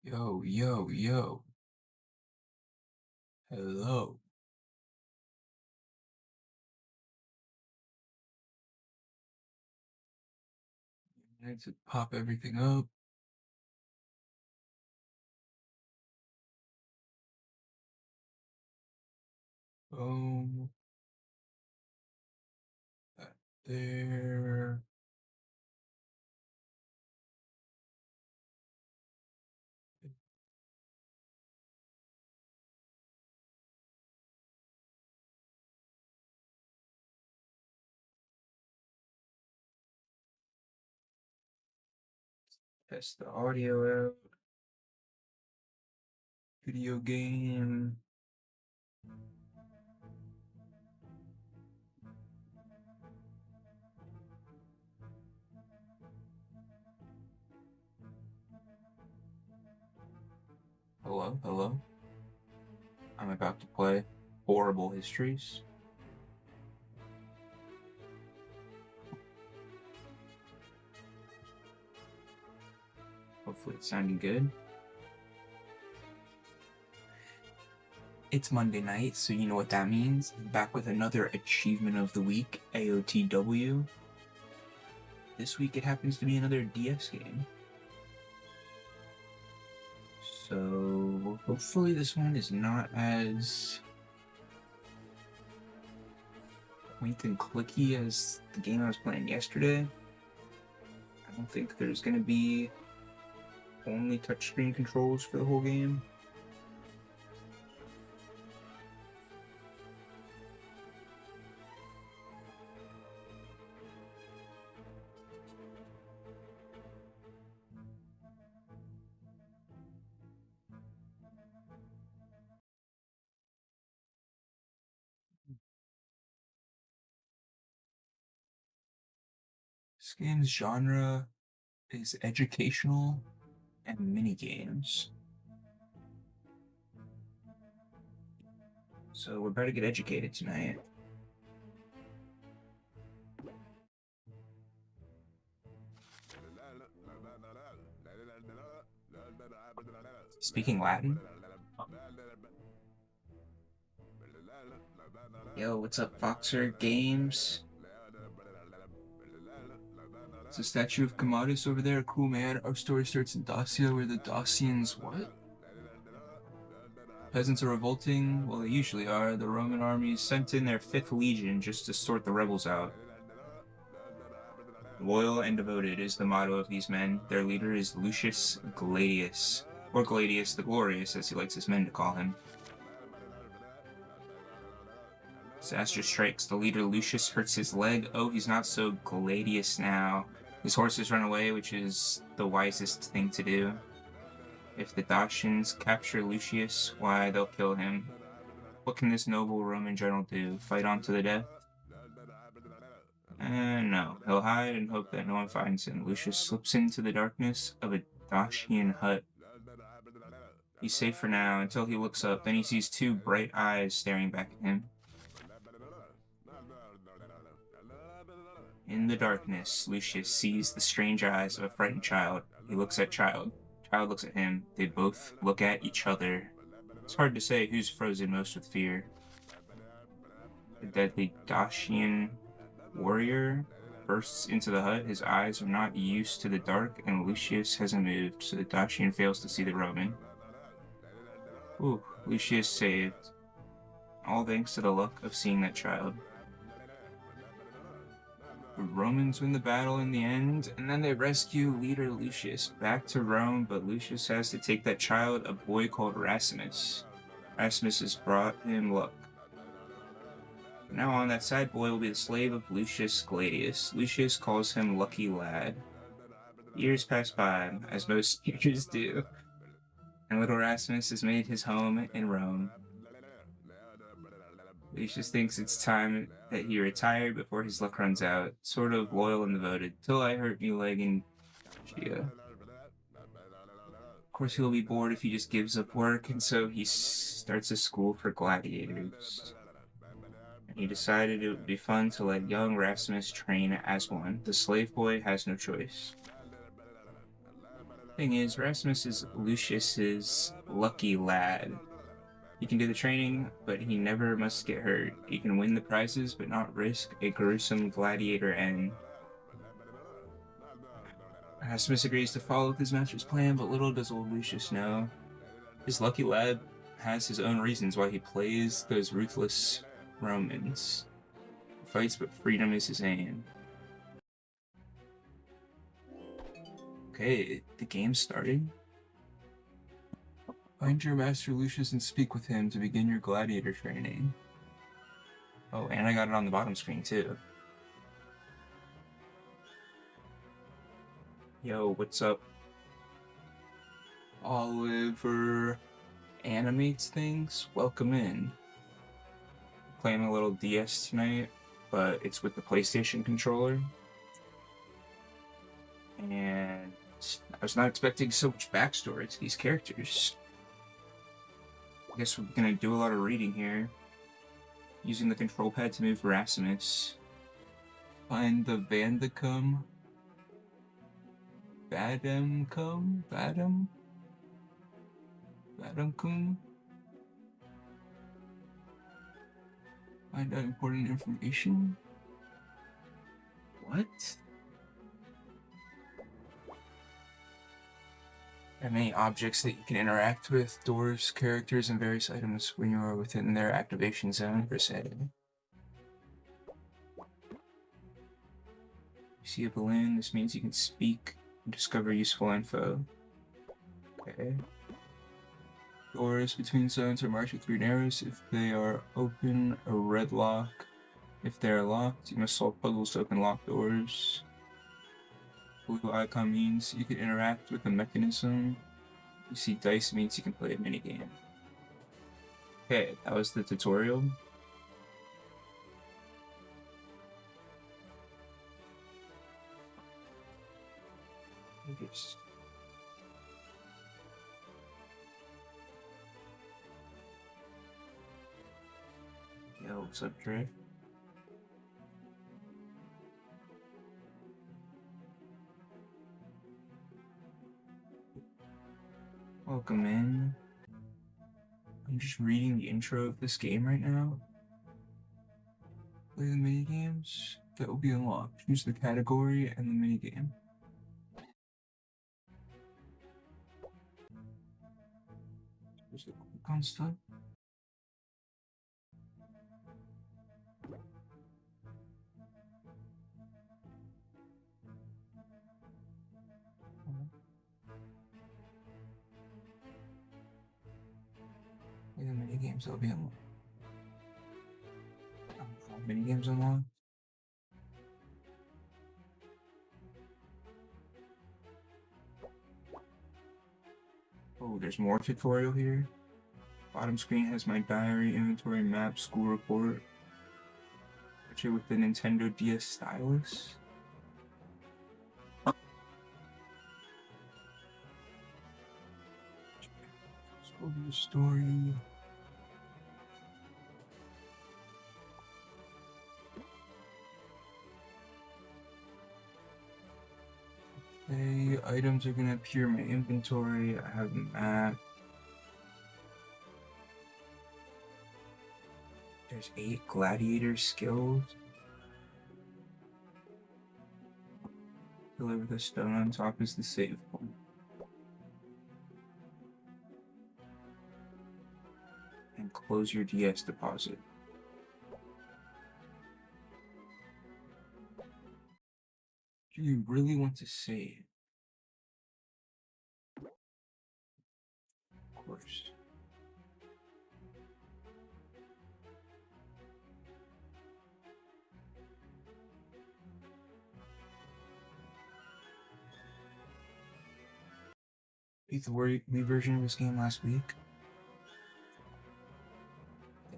Yo, yo, yo. Hello. I need to pop everything up. Boom. That there. Test the audio out. Video game. Hello, hello. I'm about to play Horrible Histories. Hopefully it's sounding good. It's Monday night, so you know what that means. I'm back with another Achievement of the Week, AOTW. This week it happens to be another DS game. So hopefully this one is not as point and clicky as the game I was playing yesterday. I don't think there's going to be only touchscreen controls for the whole game. This game's genre is educational and minigames. So we're about to get educated tonight. Speaking Latin? Yo, what's up, Foxer Games? It's a statue of Commodus over there. Cool, man. Our story starts in Dacia, where the Dacians what? Peasants are revolting. Well, they usually are. The Roman army sent in their 5th legion just to sort the rebels out. Loyal and devoted is the motto of these men. Their leader is Lucius Gladius, or Gladius the Glorious, as he likes his men to call him. Disaster strikes. The leader Lucius hurts his leg. Oh, he's not so Gladius now. His horses run away, which is the wisest thing to do. If the Dacians capture Lucius, why, they'll kill him. What can this noble Roman general do? Fight on to the death? No. He'll hide and hope that no one finds him. Lucius slips into the darkness of a Dacian hut. He's safe for now until he looks up. Then he sees 2 bright eyes staring back at him. In the darkness, Lucius sees the strange eyes of a frightened child. He looks at Child. Child looks at him. They both look at each other. It's hard to say who's frozen most with fear. The deadly Dacian warrior bursts into the hut. His eyes are not used to the dark, and Lucius hasn't moved, so the Dacian fails to see the Roman. Ooh, Lucius saved. All thanks to the luck of seeing that child. The Romans win the battle in the end, and then they rescue leader Lucius back to Rome, but Lucius has to take that child, a boy called Rasimus. Rasimus has brought him luck. From now on, that sad boy will be the slave of Lucius Gladius. Lucius calls him Lucky Lad. Years pass by, as most years do, and little Rasimus has made his home in Rome. Lucius thinks it's time that he retired before his luck runs out. Sort of loyal and devoted, till I hurt me leg in Gia. Of course, he'll be bored if he just gives up work, and so he starts a school for gladiators. And he decided it would be fun to let young Rasmus train as one. The slave boy has no choice. Thing is, Rasmus is Lucius's lucky lad. He can do the training, but he never must get hurt. He can win the prizes, but not risk a gruesome gladiator end. Rasmus agrees to follow his master's plan, but little does old Lucius know. His lucky lad has his own reasons why he plays those ruthless Romans. He fights, but freedom is his aim. Okay, the game's starting. Find your master Lucius and speak with him to begin your gladiator training. Oh, and I got it on the bottom screen too. Yo, what's up? Oliver animates things? Welcome in. Playing a little DS tonight, but it's with the PlayStation controller. And I was not expecting so much backstory to these characters. I guess we're gonna do a lot of reading here. Using the control pad to move Rasmus. Find the Vandicum. Badamcum? Badamcum? Find out important information? What? There are many objects that you can interact with, doors, characters, and various items when you are within their activation zone, per se. You see a balloon, this means you can speak and discover useful info. Okay. Doors between zones are marked with green arrows. If they are open, a red lock. If they are locked, you must solve puzzles to open locked doors. Blue icon means you can interact with the mechanism. You see dice means you can play a minigame. Okay, that was the tutorial. Yo, what's up, Dre? Welcome in. I'm just reading the intro of this game right now. Play the minigames that will be unlocked. Choose the category and the minigame. There's the click on stuff. Play the minigames that will be unlocked. Minigames unlocked. Oh, there's more tutorial here. Bottom screen has my diary, inventory, map, school report. Picture with the Nintendo DS stylus. Let's go to the story. Okay, items are gonna appear in my inventory. I have a map. There's 8 gladiator skills. Deliver the stone on top is the save point. And close your DS deposit. Do you really want to save? Of course. Beat the Wii version of this game last week.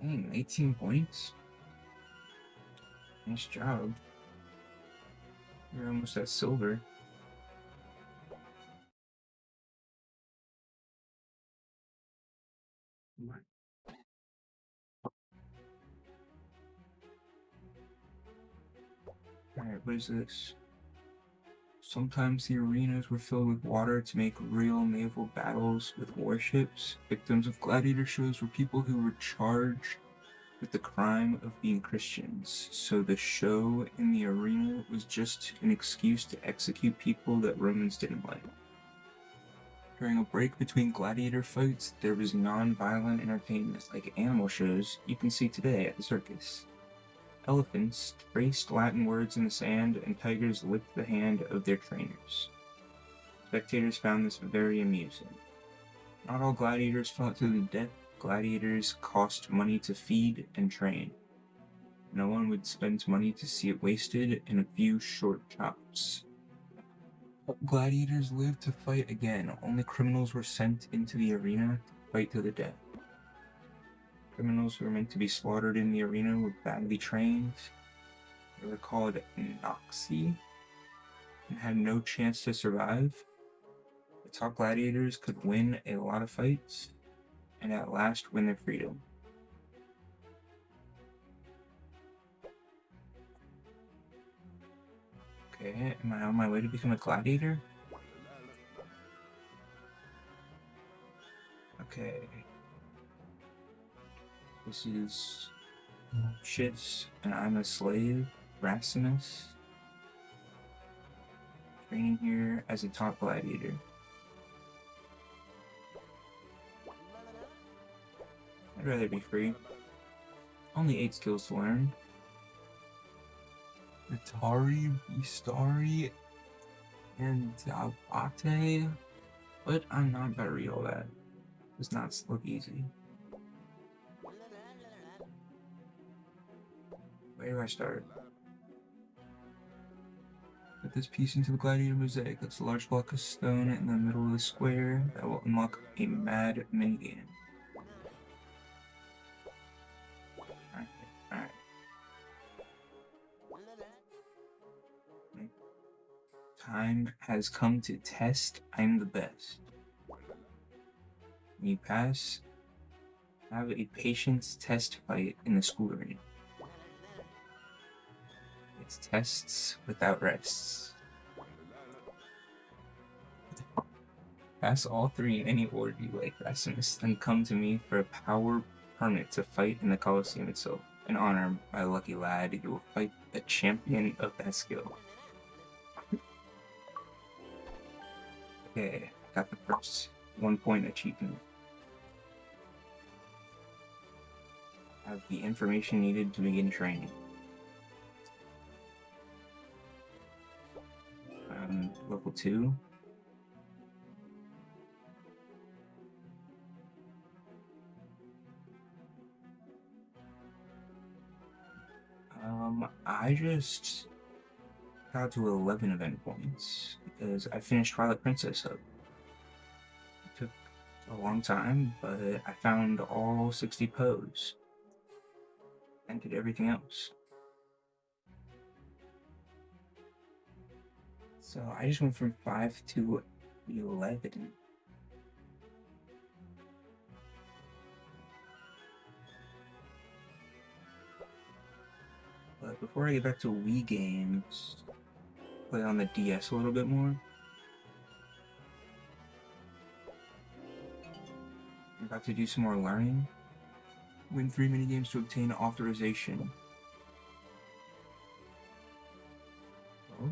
Dang, 18 points. Nice job. You're almost at silver. What? Alright, what is this? Sometimes the arenas were filled with water to make real naval battles with warships. Victims of gladiator shows were people who were charged with the crime of being Christians. So the show in the arena was just an excuse to execute people that Romans didn't like. During a break between gladiator fights, there was non-violent entertainment like animal shows you can see today at the circus. Elephants traced Latin words in the sand, and tigers licked the hand of their trainers. Spectators found this very amusing. Not all gladiators fought to the death. Gladiators cost money to feed and train. No one would spend money to see it wasted in a few short chops. Gladiators lived to fight again. Only criminals were sent into the arena to fight to the death. Criminals who were meant to be slaughtered in the arena were badly trained. They were called Noxi and had no chance to survive. The top gladiators could win a lot of fights and at last win their freedom. Okay, am I on my way to become a gladiator? Okay. This is Shits, and I'm a slave, Racimus. Training here as a top gladiator. I'd rather be free. Only 8 skills to learn. Atari, Bistari, and Abate. But I'm not about to read all that. Does not look easy. Where do I start? Put this piece into the gladiator mosaic. That's a large block of stone in the middle of the square that will unlock a mad minigame. Alright. Time has come to test I'm the best. When you pass, have a patience test fight in the school arena. It's tests without rests. Pass all 3 in any order you like, Racimus, then come to me for a power permit to fight in the Colosseum itself. In honor, my lucky lad, you will fight the champion of that skill. Okay, got the first 1-point achievement. Have the information needed to begin training. Level 2. I just got to 11 event points because I finished Twilight Princess up. It took a long time, but I found all 60 pose and did everything else. So I just went from 5 to 11. But before I get back to Wii games, play on the DS a little bit more. I'm about to do some more learning. Win 3 minigames to obtain authorization. Oh.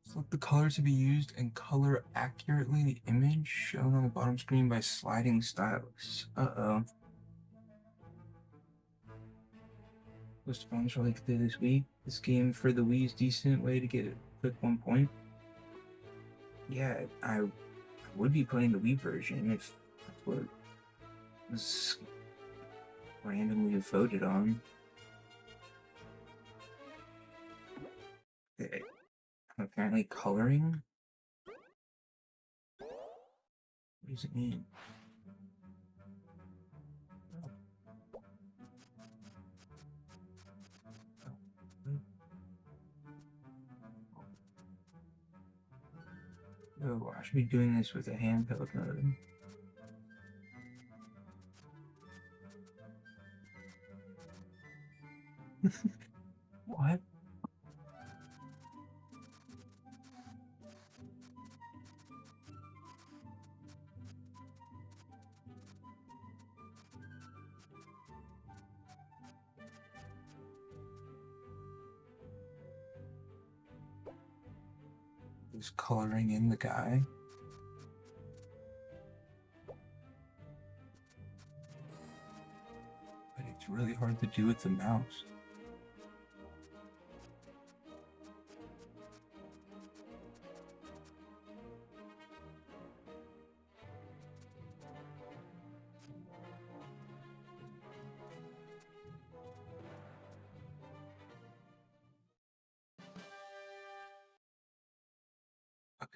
Select the color to be used and color accurately the image shown on the bottom screen by sliding stylus. Uh-oh. Most phones really clear this week. This game for the Wii is a decent way to get a quick 1 point. Yeah, I would be playing the Wii version if that's what was randomly voted on. Okay. I'm apparently coloring? What does it mean? Oh, I should be doing this with a handheld mode. What? Who's coloring in the guy? But it's really hard to do with the mouse.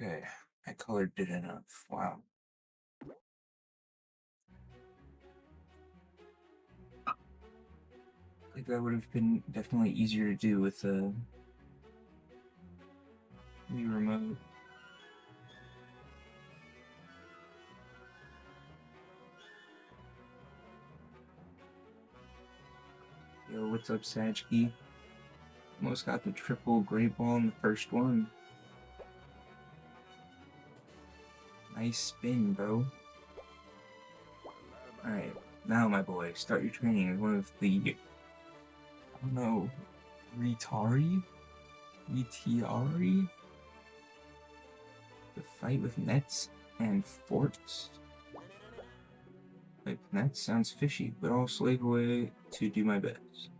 Okay, I colored it enough. Wow. Like that would have been definitely easier to do with the remote. Yo, what's up, Sajki? Almost got the triple great ball in the first one. Nice spin, bro. Alright, now my boy, start your training as one of the, I don't know, Retari? The fight with nets and forts? Like, that sounds fishy, but I'll slave away to do my best.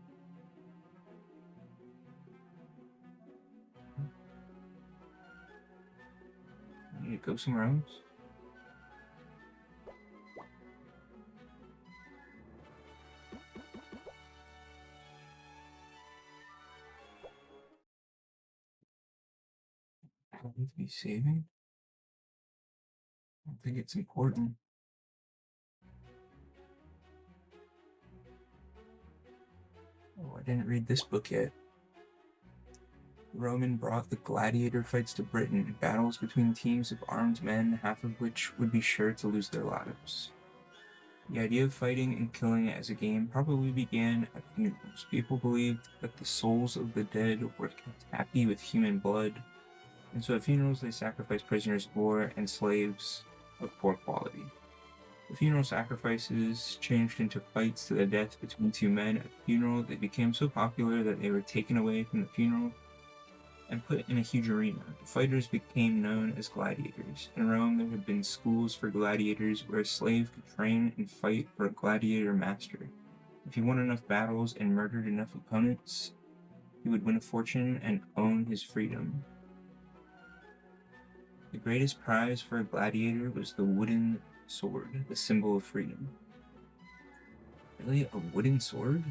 I need to go somewhere else. I don't need to be saving. I don't think it's important. Oh, I didn't read this book yet. Roman brought the gladiator fights to Britain, battles between teams of armed men, half of which would be sure to lose their lives. The idea of fighting and killing as a game probably began at funerals. People believed that the souls of the dead were kept happy with human blood, and so at funerals they sacrificed prisoners of war and slaves of poor quality. The funeral sacrifices changed into fights to the death between two men. At the funeral, they became so popular that they were taken away from the funeral and put in a huge arena. The fighters became known as gladiators. In Rome, there had been schools for gladiators where a slave could train and fight for a gladiator master. If he won enough battles and murdered enough opponents, he would win a fortune and own his freedom. The greatest prize for a gladiator was the wooden sword, the symbol of freedom. Really? A wooden sword?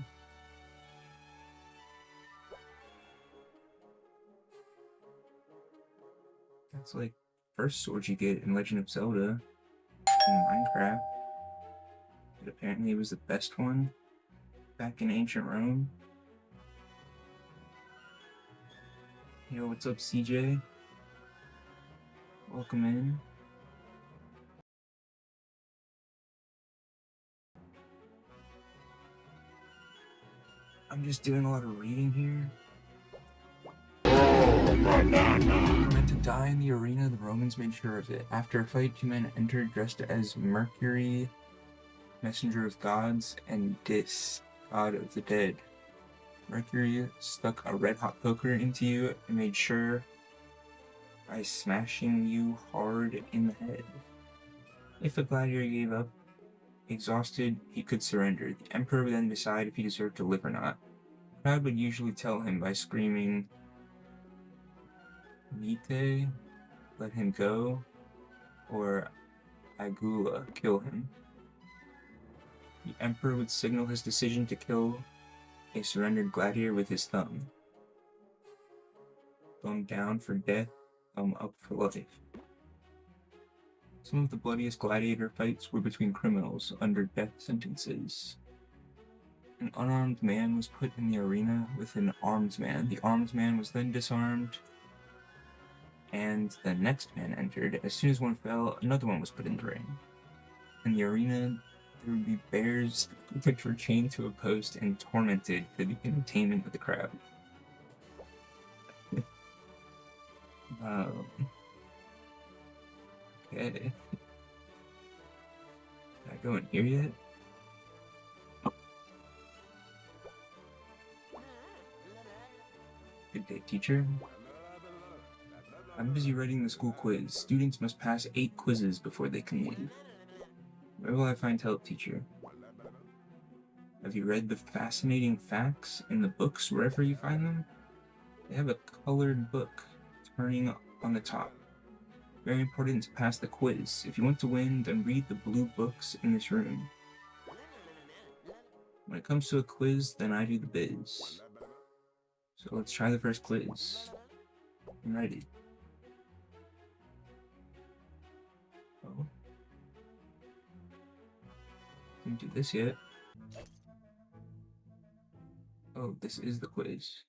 That's like first sword you get in Legend of Zelda in Minecraft. But apparently it was the best one back in ancient Rome. Yo, what's up, CJ? Welcome in. I'm just doing a lot of reading here. Meant to die in the arena, the Romans made sure of it. After a fight, two men entered dressed as Mercury, messenger of gods, and Dis, god of the dead. Mercury stuck a red-hot poker into you and made sure by smashing you hard in the head. If a gladiator gave up, exhausted, he could surrender. The emperor would then decide if he deserved to live or not. The crowd would usually tell him by screaming, "Nite, let him go," or "Agula, kill him." The emperor would signal his decision to kill a surrendered gladiator with his thumb. Thumb down for death, thumb up for life. Some of the bloodiest gladiator fights were between criminals under death sentences. An unarmed man was put in the arena with an armed man. The armed man was then disarmed, and the next man entered. As soon as one fell, another one was put in the ring. In the arena, There would be bears which were chained to a post and tormented for the entertainment of the crowd. Okay. Can I go in here yet? Good day, teacher. I'm busy writing the school quiz. Students must pass 8 quizzes before they can leave. Where will I find help, teacher? Have you read the fascinating facts in the books wherever you find them? They have a colored book turning on the top. Very important to pass the quiz. If you want to win, then read the blue books in this room. When it comes to a quiz, then I do the biz. So let's try the first quiz. I'm ready. Oh. Didn't do this yet. Oh, this is the quiz.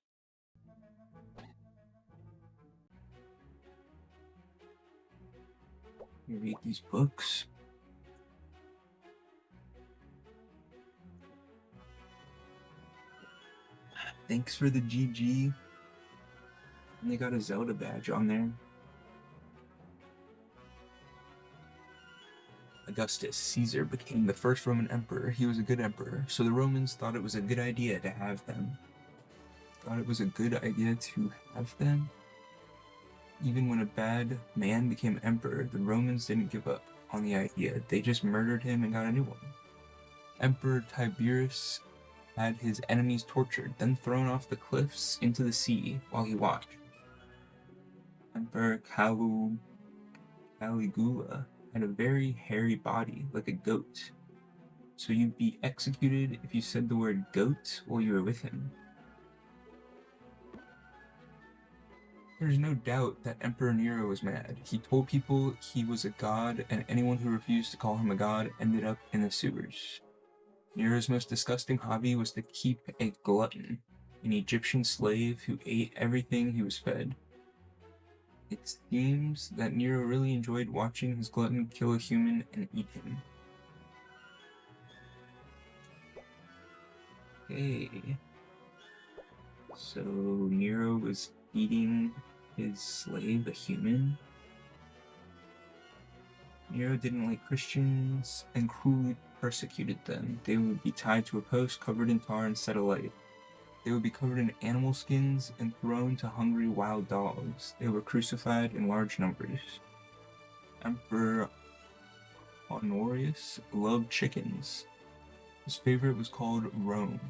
You read these books. Thanks for the GG. And they got a Zelda badge on there. Augustus Caesar became the first Roman emperor. He was a good emperor, so the Romans thought it was a good idea to have them. Even when a bad man became emperor, the Romans didn't give up on the idea. They just murdered him and got a new one. Emperor Tiberius had his enemies tortured, then thrown off the cliffs into the sea while he watched. Emperor Caligula had a very hairy body, like a goat. So you'd be executed if you said the word goat while you were with him. There's no doubt that Emperor Nero was mad. He told people he was a god, and anyone who refused to call him a god ended up in the sewers. Nero's most disgusting hobby was to keep a glutton, an Egyptian slave who ate everything he was fed. It seems that Nero really enjoyed watching his glutton kill a human and eat him. Okay. So Nero was eating his slave, a human. Nero didn't like Christians and cruelly persecuted them. They would be tied to a post, covered in tar, and set alight. They would be covered in animal skins and thrown to hungry wild dogs. They were crucified in large numbers. Emperor Honorius loved chickens. His favorite was called Rome.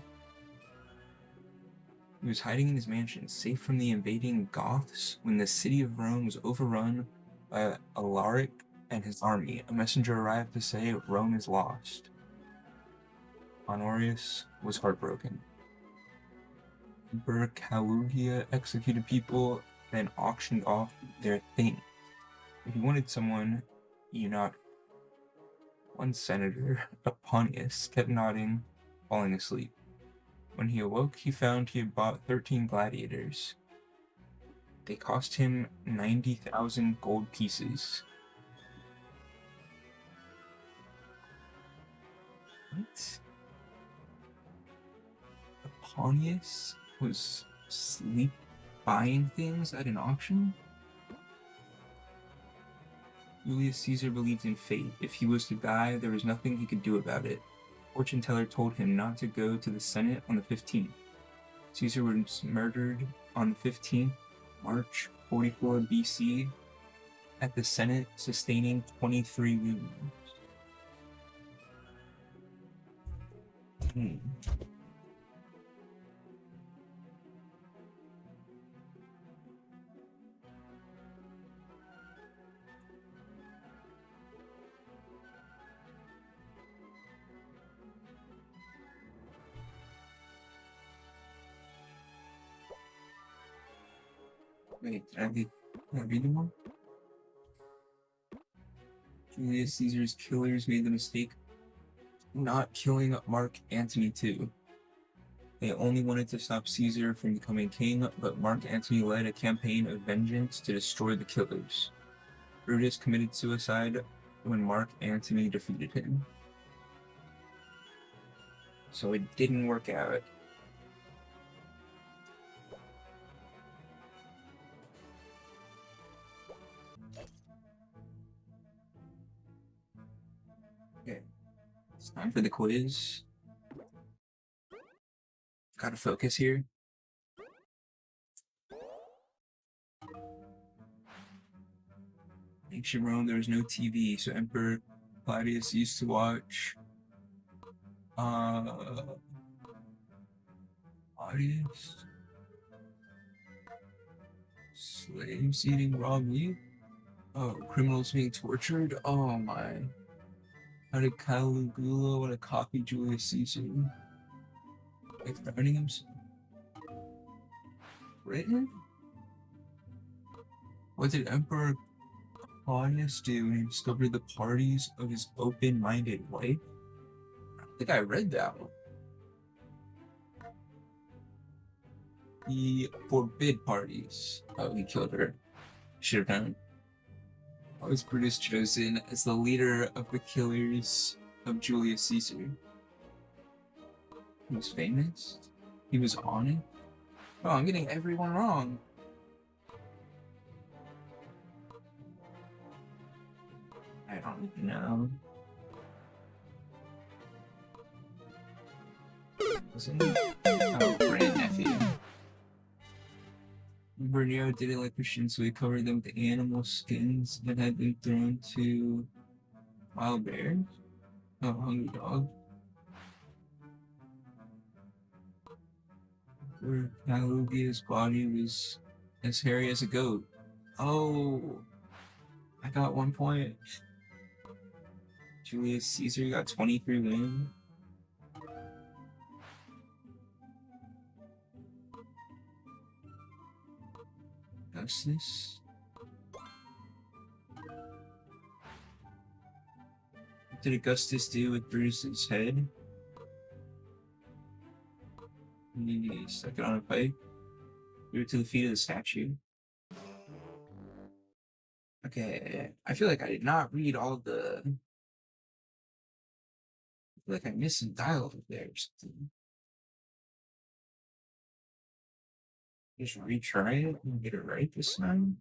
He was hiding in his mansion, safe from the invading Goths, when the city of Rome was overrun by Alaric and his army. A messenger arrived to say Rome is lost. Honorius was heartbroken. Emperor Caligula executed people, then auctioned off their things. If he wanted someone, you not. One senator, Aponius, kept nodding, falling asleep. When he awoke, he found he had bought 13 gladiators. They cost him 90,000 gold pieces. What? Aponius was sleep buying things at an auction? Julius Caesar believed in fate. If he was to die, there was nothing he could do about it. Fortune teller told him not to go to the Senate on the 15th. Caesar was murdered on the 15th, March 44 BC, at the Senate, sustaining 23 wounds. Wait, did I read them all? Julius Caesar's killers made the mistake not killing Mark Antony too. They only wanted to stop Caesar from becoming king, but Mark Antony led a campaign of vengeance to destroy the killers. Brutus committed suicide when Mark Antony defeated him. So it didn't work out. Okay, it's time for the quiz. Gotta focus here. Ancient Rome, there was no TV, so Emperor Claudius used to watch Claudius slaves eating raw meat. Oh, criminals being tortured. Oh my! How did Caligula want to copy Julius Caesar? Like threatening him? Written? What did Emperor Claudius do when he discovered the parties of his open-minded wife? I think I read that one. He forbid parties. Oh, he killed her. Should have done. Why was Brutus chosen as the leader of the killers of Julius Caesar? He was famous? He was on it? Oh, I'm getting everyone wrong. I don't know. Wasn't it? Oh, grandnephew. Bernio didn't like Christians, so he covered them with animal skins that had been thrown to wild bears. Oh, hungry dog. Where Caligula's body was as hairy as a goat. Oh, I got 1 point. Julius Caesar got 23 wins. Augustus. What did Augustus do with Brutus's head? He stuck it on a pike. Threw it to the feet of the statue. Okay, I feel like I did not read all the. I feel like I missed some dialogue there or something. Just retry it and get it right this time.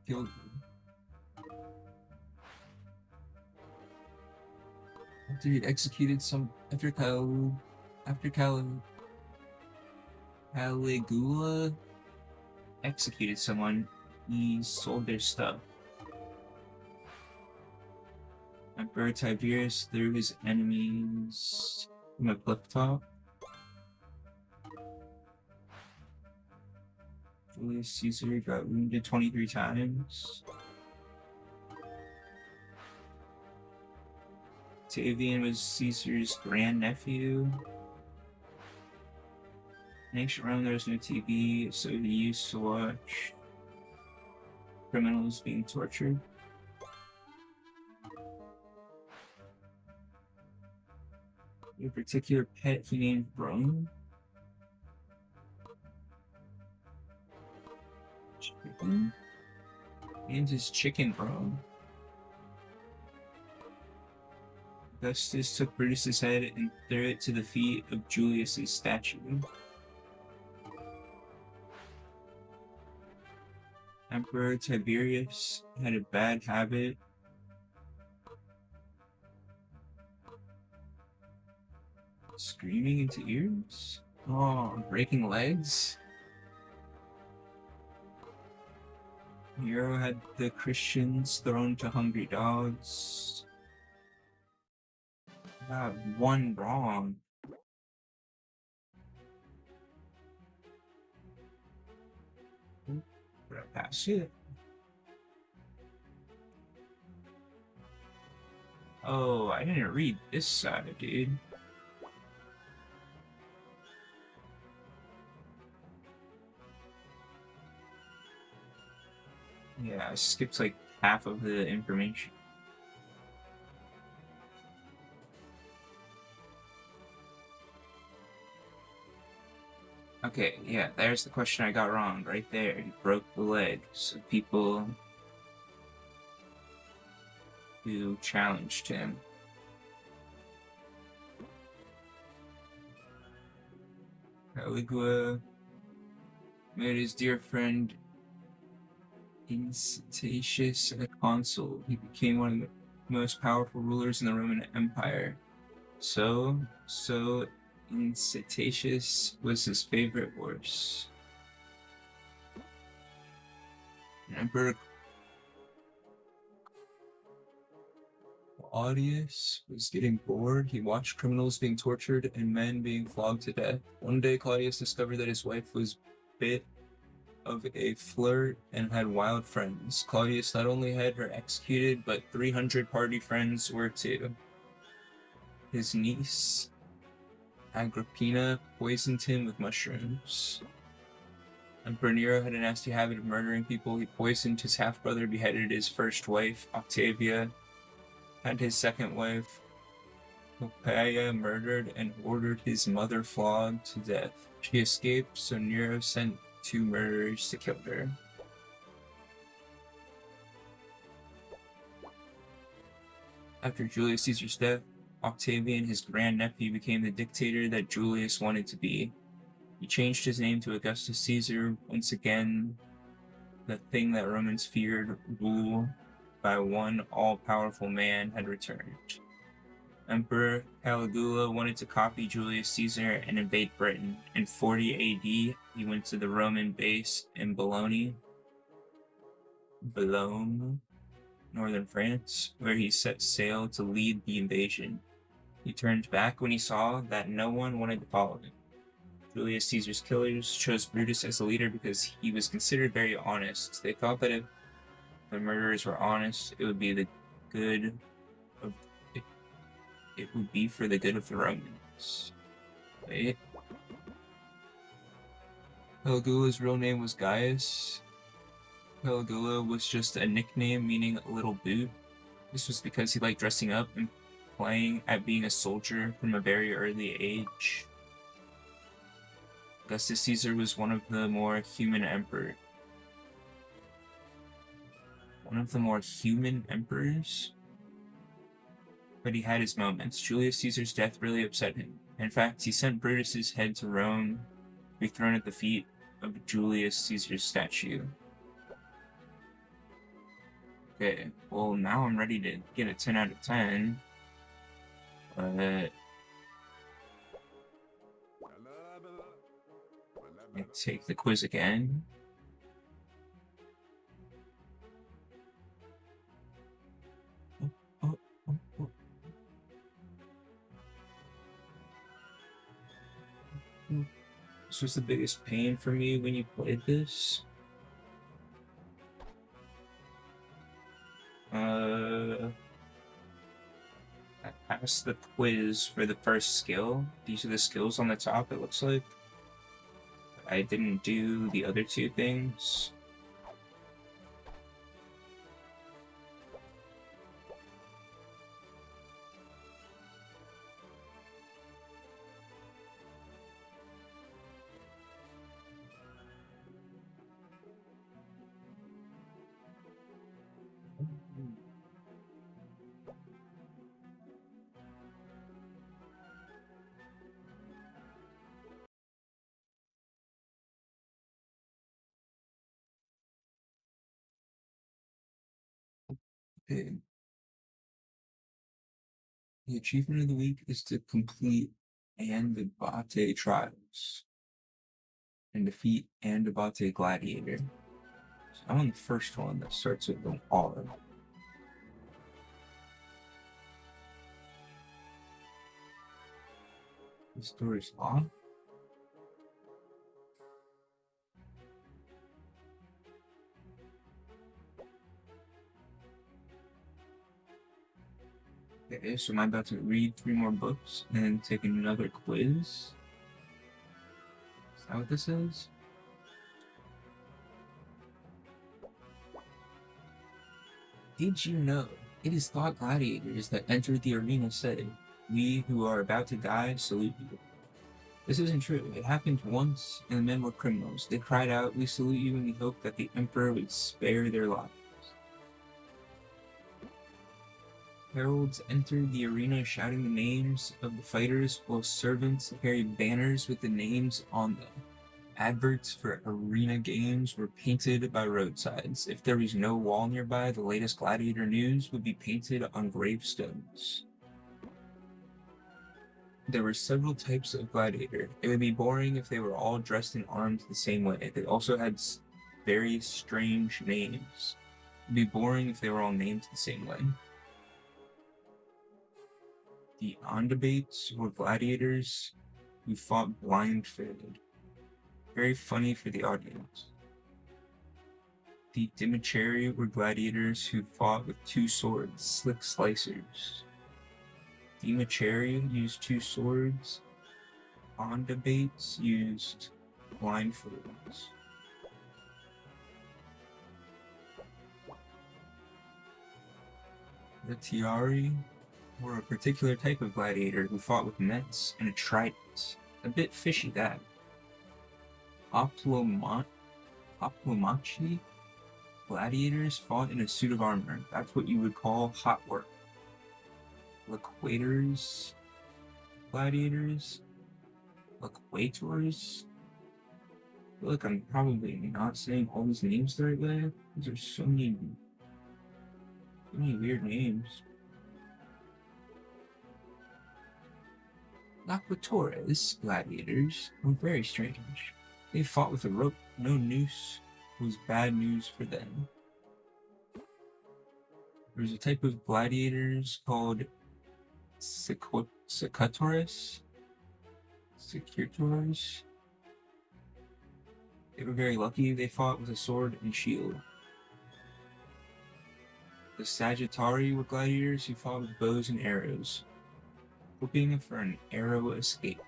Killed after he'd executed some after Caligula executed someone, he sold their stuff. Emperor Tiberius threw his enemies from a cliff top. Julius Caesar got wounded 23 times. Octavian was Caesar's grandnephew. In ancient Rome, there was no TV, so he used to watch criminals being tortured. A particular pet he named Rome. Chicken? Named his chicken Rome. Augustus took Brutus's head and threw it to the feet of Julius's statue. Emperor Tiberius had a bad habit screaming into ears? Oh, breaking legs? Nero had the Christians thrown to hungry dogs. I got one wrong. Did I pass it? Oh, I didn't read this side, dude. Yeah, I skipped like half of the information. Okay, yeah, there's the question I got wrong right there. He broke the leg. So people who challenged him. Caligula made his dear friend Incitatus a consul. He became one of the most powerful rulers in the Roman Empire. So Incitatus was his favorite horse. Emperor Claudius was getting bored. He watched criminals being tortured and men being flogged to death. One day, Claudius discovered that his wife was bit of a flirt and had wild friends. Claudius not only had her executed, but 300 party friends were too. His niece, Agrippina, poisoned him with mushrooms. Emperor Nero had a nasty habit of murdering people. He poisoned his half-brother, beheaded his first wife, Octavia, had his second wife, Poppaea, murdered, and ordered his mother flogged to death. She escaped, so Nero sent 2 murderers to kill her. After Julius Caesar's death, Octavian, his grandnephew, became the dictator that Julius wanted to be. He changed his name to Augustus Caesar. Once again, the thing that Romans feared, rule by one all-powerful man, had returned. Emperor Caligula wanted to copy Julius Caesar and invade Britain. In 40 AD, he went to the Roman base in Boulogne, northern France, where he set sail to lead the invasion. He turned back when he saw that no one wanted to follow him. Julius Caesar's killers chose Brutus as the leader because he was considered very honest. They thought that if the murderers were honest, it would be the good of it would be for the good of the Romans. Wait. Caligula's real name was Gaius. Caligula was just a nickname meaning a little boot. This was because he liked dressing up and playing at being a soldier from a very early age. Augustus Caesar was one of the more human emperors. But he had his moments. Julius Caesar's death really upset him. In fact, he sent Brutus's head to Rome to be thrown at the feet of Julius Caesar's statue. Okay, well now I'm ready to get a 10 out of 10. But I take the quiz again. This was the biggest pain for me when you played this. I passed the quiz for the first skill. These are the skills on the top, it looks like. I didn't do the other 2 things. Okay. The achievement of the week is to complete Andabate trials and defeat Andabate Gladiator. So I'm on the first one that starts with an R. The story's long. Okay, so I'm about to read 3 more books and take another quiz. Is that what this is? Did you know it is thought gladiators that entered the arena said, "We who are about to die salute you." This isn't true. It happened once, and the men were criminals. They cried out, "We salute you," and we hope that the emperor would spare their lives. Heralds entered the arena shouting the names of the fighters, while servants carried banners with the names on them. Adverts for arena games were painted by roadsides. If there was no wall nearby, the latest gladiator news would be painted on gravestones. There were several types of gladiator. It would be boring if they were all dressed and armed the same way. They also had very strange names. It would be boring if they were all named the same way. The ondebates were gladiators who fought blindfolded. Very funny for the audience. The Dimacheri were gladiators who fought with two swords, slick slicers. Dimacheri used two swords. Ondebates used blindfolds. The Tiari were a particular type of gladiator who fought with nets and a trident. A bit fishy, that. Oplomachi gladiators fought in a suit of armor. That's what you would call hot work. Liquators gladiators? Liquators? I feel like I'm probably not saying all these names the right way. These are so many weird names. Liquatores gladiators were very strange. They fought with a rope. No noose was bad news for them. There was a type of gladiators called secutores. They were very lucky. They fought with a sword and shield. The Sagittari were gladiators who fought with bows and arrows, hoping for an arrow escape.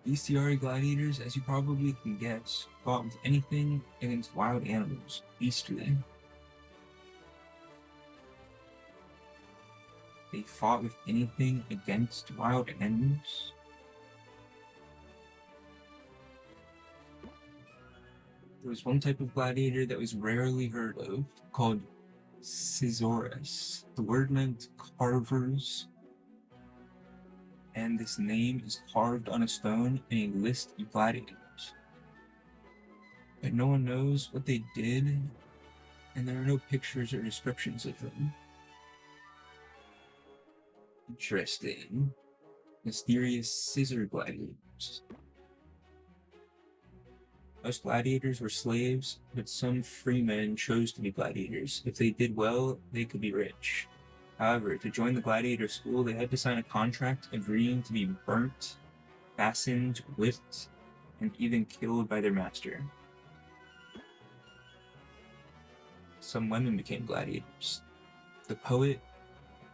Bestiary gladiators, as you probably can guess, fought with anything against wild animals, beastly. They fought with anything against wild animals? There was one type of gladiator that was rarely heard of, called Scissores. The word meant carvers, and this name is carved on a stone in a list of gladiators. But no one knows what they did, and there are no pictures or descriptions of them. Interesting. Mysterious scissor gladiators. Most gladiators were slaves, but some free men chose to be gladiators. If they did well, they could be rich. However, to join the gladiator school, they had to sign a contract agreeing to be burnt, fastened, whipped, and even killed by their master. Some women became gladiators. The poet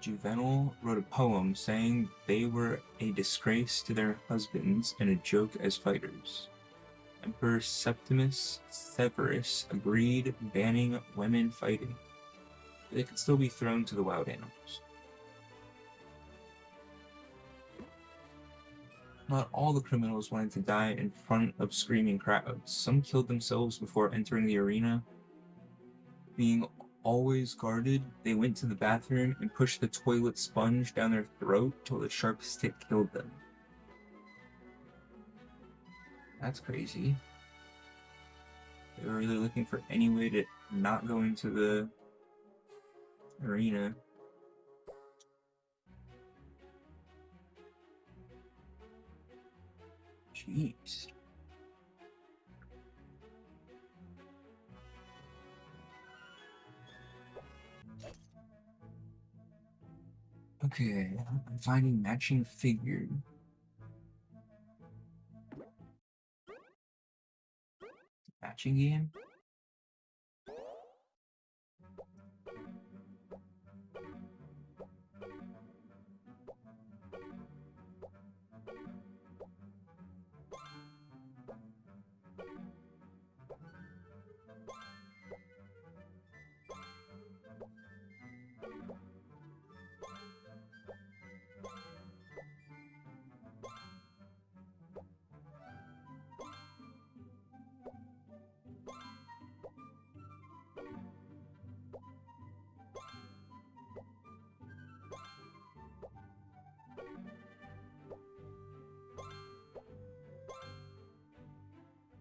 Juvenal wrote a poem saying they were a disgrace to their husbands and a joke as fighters. Emperor Septimus Severus agreed, banning women fighting. They could still be thrown to the wild animals. Not all the criminals wanted to die in front of screaming crowds. Some killed themselves before entering the arena. Being always guarded, they went to the bathroom and pushed the toilet sponge down their throat till the sharp stick killed them. That's crazy. They were really looking for any way to not go into the arena. Jeez. Okay, I'm finding matching figure. Matching game?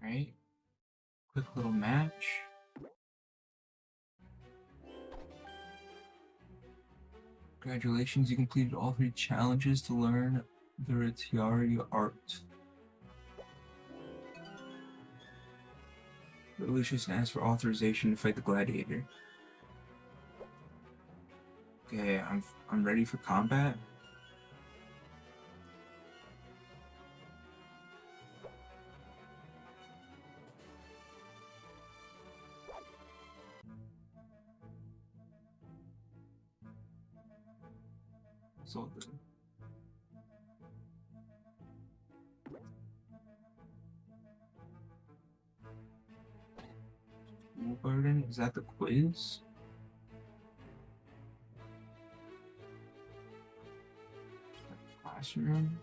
Alright. Quick little match. Congratulations, you completed all 3 challenges to learn the Retiari art. Lucius asked for authorization to fight the gladiator. Okay, I'm ready for combat. It's all good. School garden? Is that the quiz? Classroom?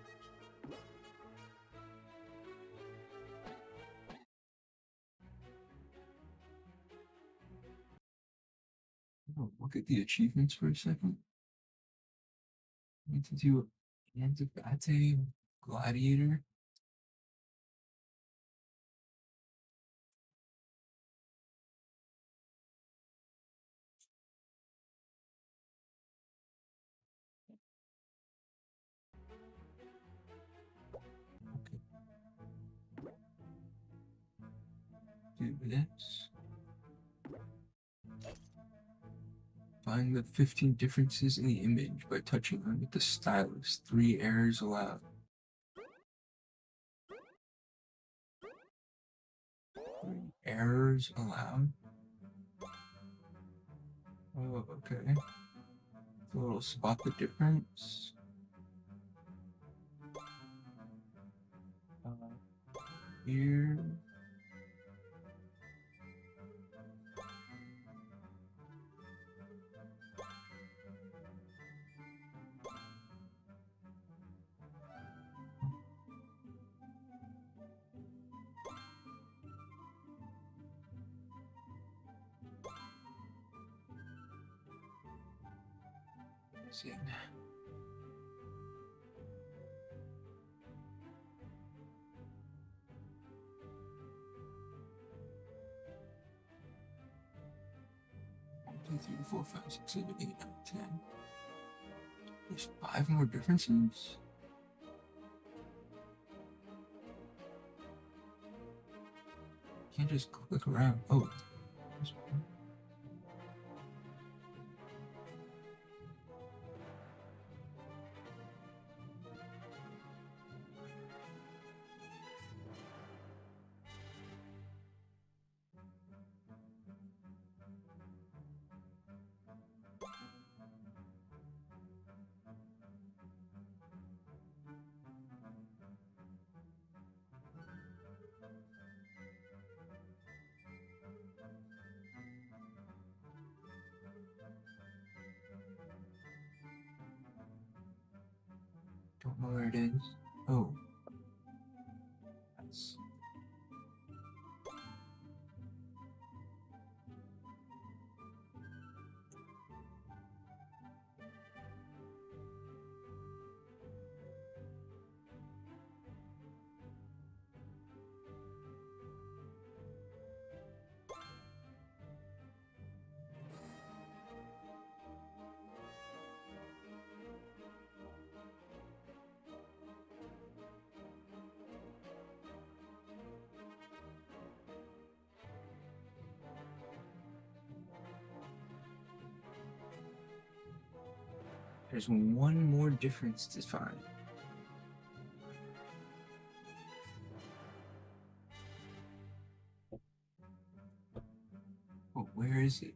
Oh, look at the achievements for a second. I need to do Antiquate Gladiator. Okay. Do this. Find the 15 differences in the image by touching them with the stylus. 3 errors allowed. 3 errors allowed? Oh, okay. So it'll spot the difference. Here. See. Two, 3, 4, 5, 6, 7, 8, 9, 10. There's 5 more differences. Can't just click around. Oh. Don't know where it is. Oh. That's... There's one more difference to find. Oh, where is it?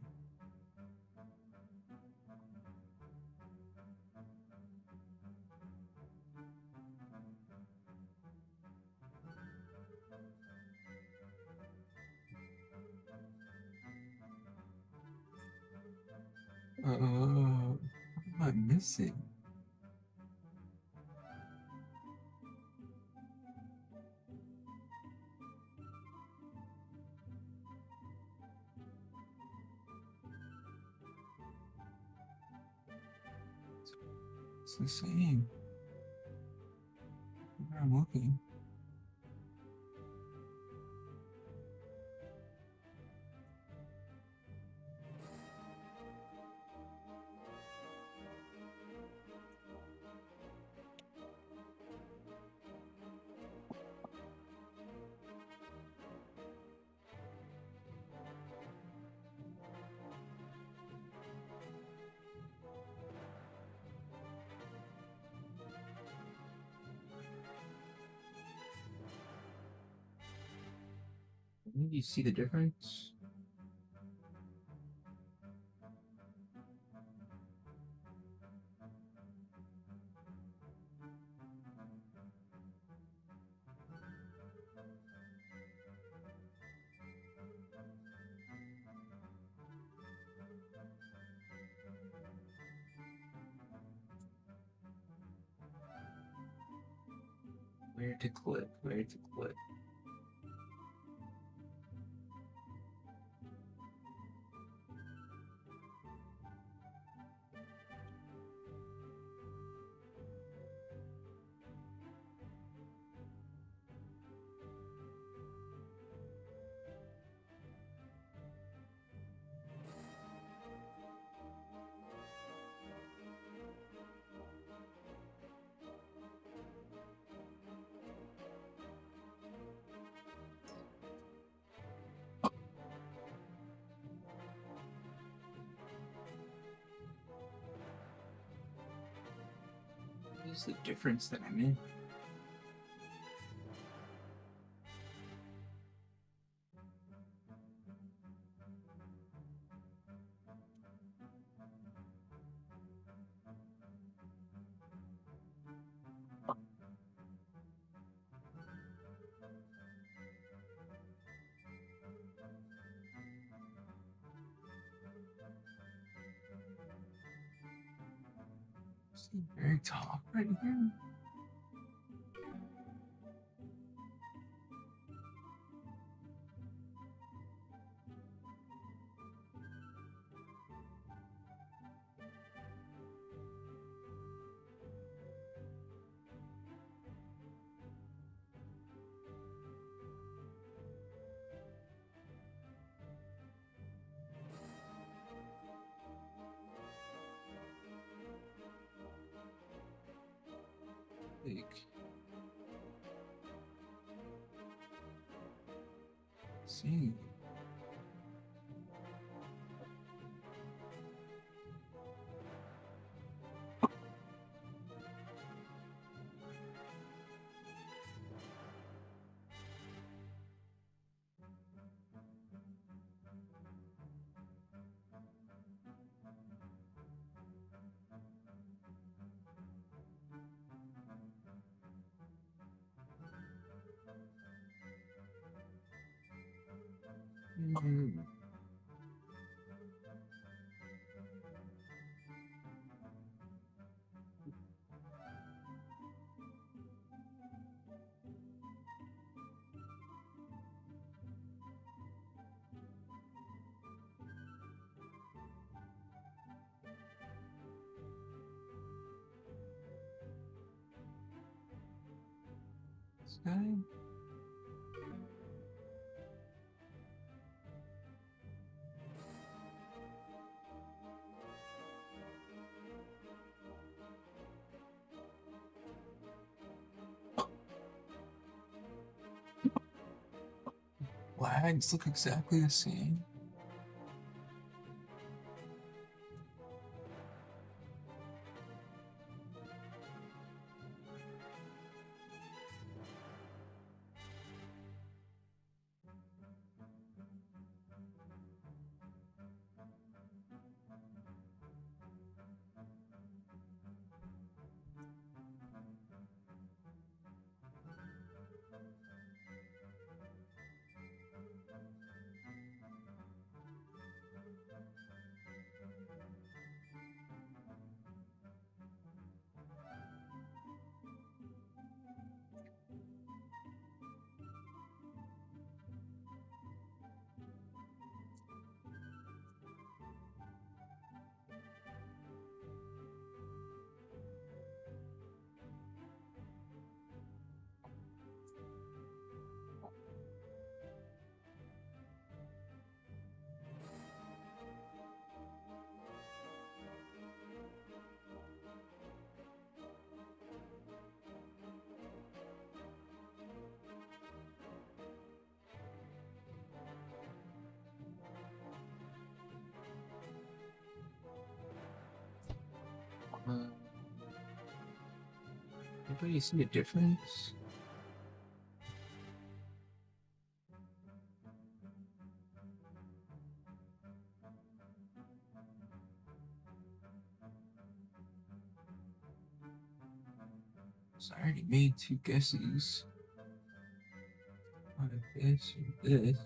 What am I missing? It's the same. Where I'm looking. You see the difference? Where to click? Where to click? What is the difference that I'm in? See, very top right here. Like, see. Sky. Flags look exactly the same. Anybody see a difference? I already made 2 guesses. On this or this.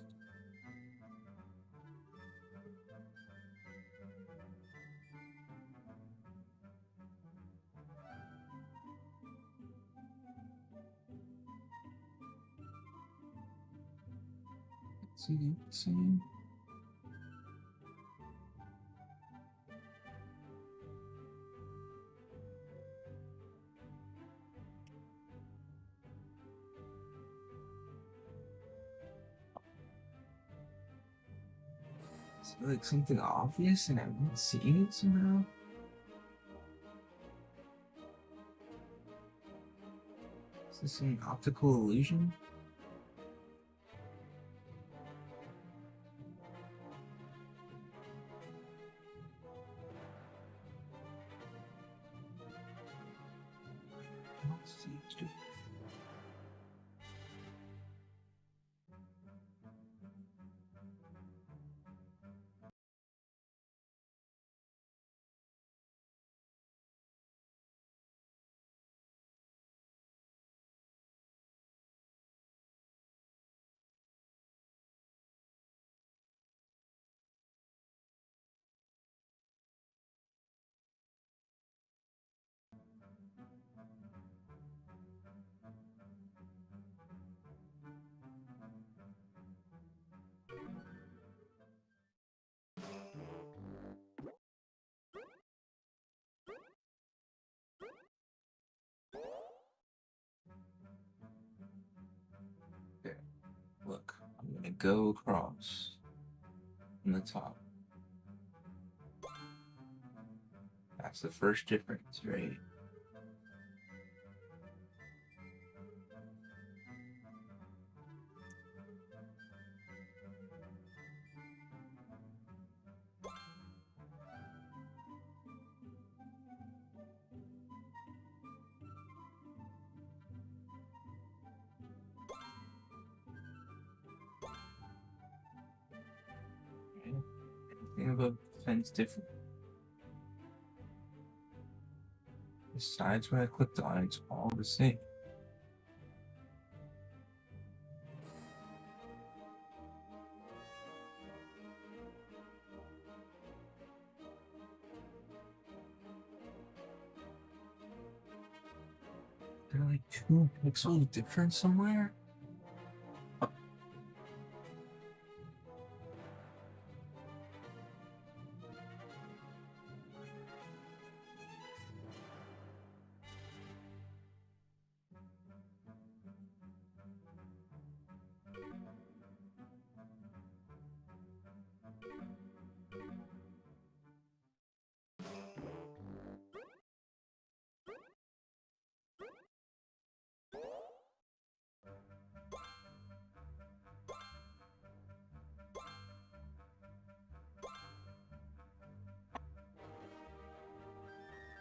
Let's see. Is it like something obvious and I'm not seeing it somehow? Is this an optical illusion? Let's see. Okay, look, I'm gonna go across from the top. That's the first difference, right? Anything about the fence different? Besides what I clicked on, it's all the same. They're like 2 pixels different somewhere?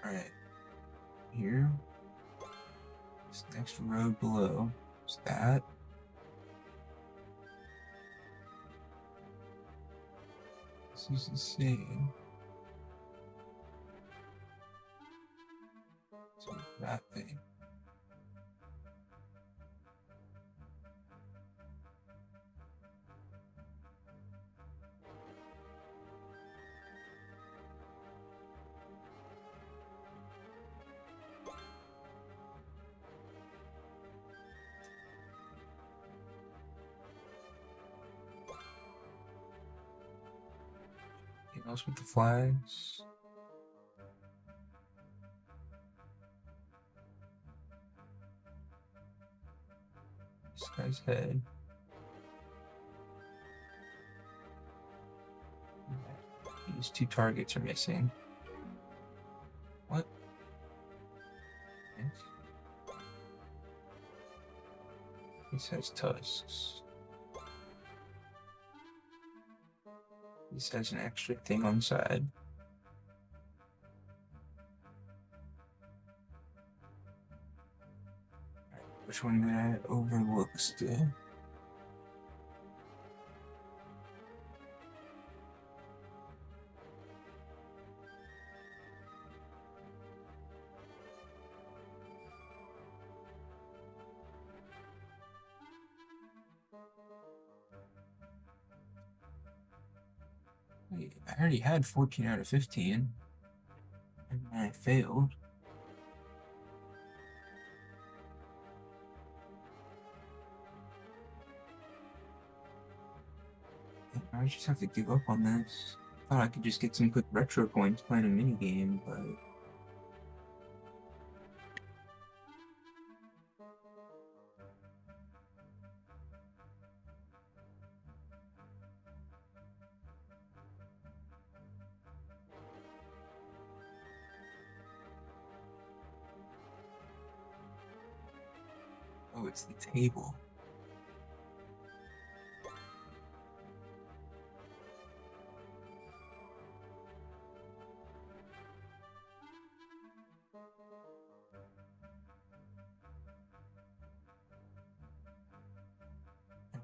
Alright. Here. This next road below. Is that? This is the same. So that thing. Anything else with the flags? This guy's head. These 2 targets are missing. What? Yes. This has tusks. This has an extra thing on the side. Which one did I overlook still? I already had 14 out of 15, and I failed. I just have to give up on this. Thought I could just get some quick retro points playing a minigame, but... Oh, it's the table.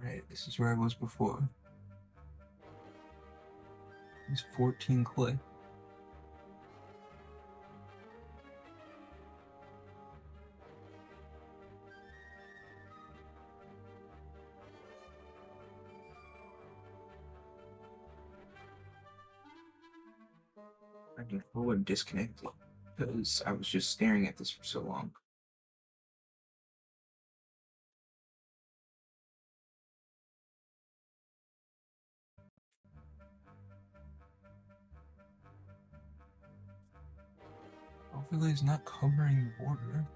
Alright, this is where I was before. It's 14 click. I can forward disconnected because I was just staring at this for so long. Overlay is not covering the border.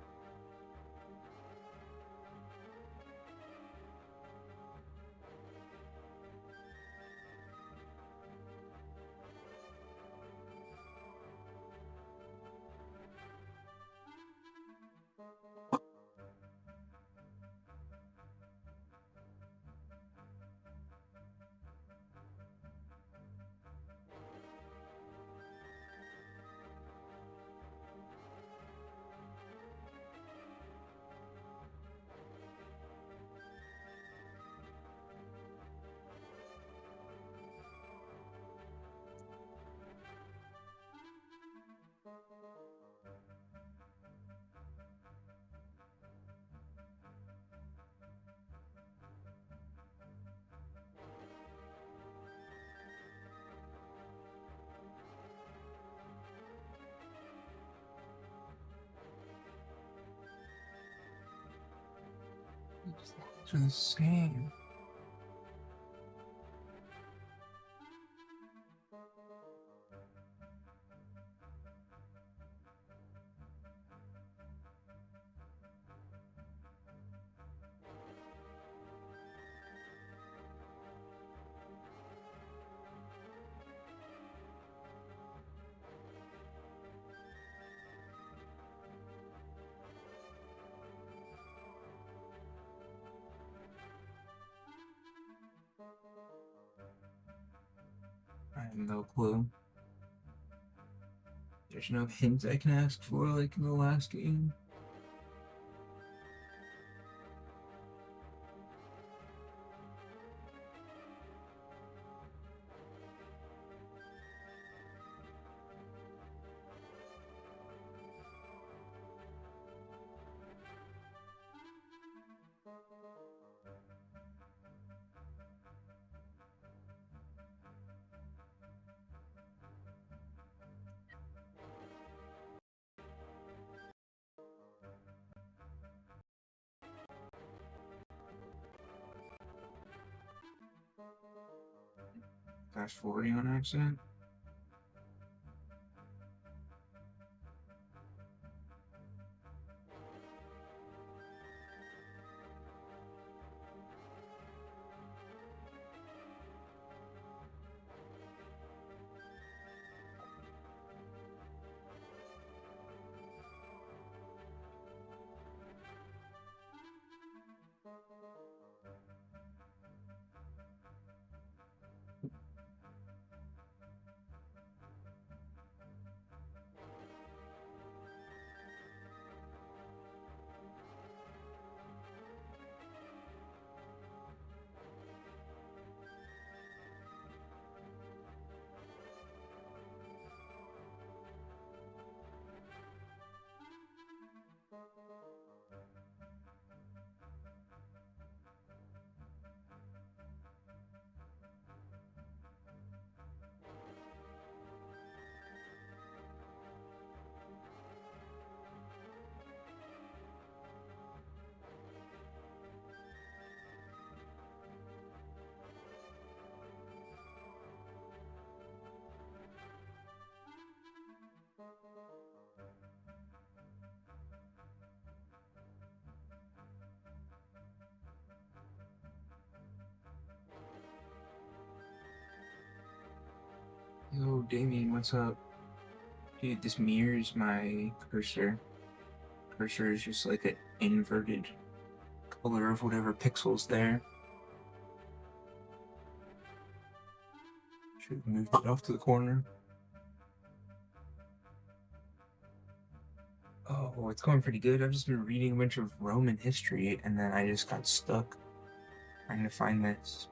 These are the same. I have no clue. There's no hints I can ask for like in the last game. Fast forwarding on accident. Yo, Damien, what's up? Dude, this mirrors my cursor. Cursor is just like an inverted color of whatever pixel's there. Should have moved it off to the corner. Oh, it's going pretty good. I've just been reading a bunch of Roman history, and then I just got stuck trying to find this.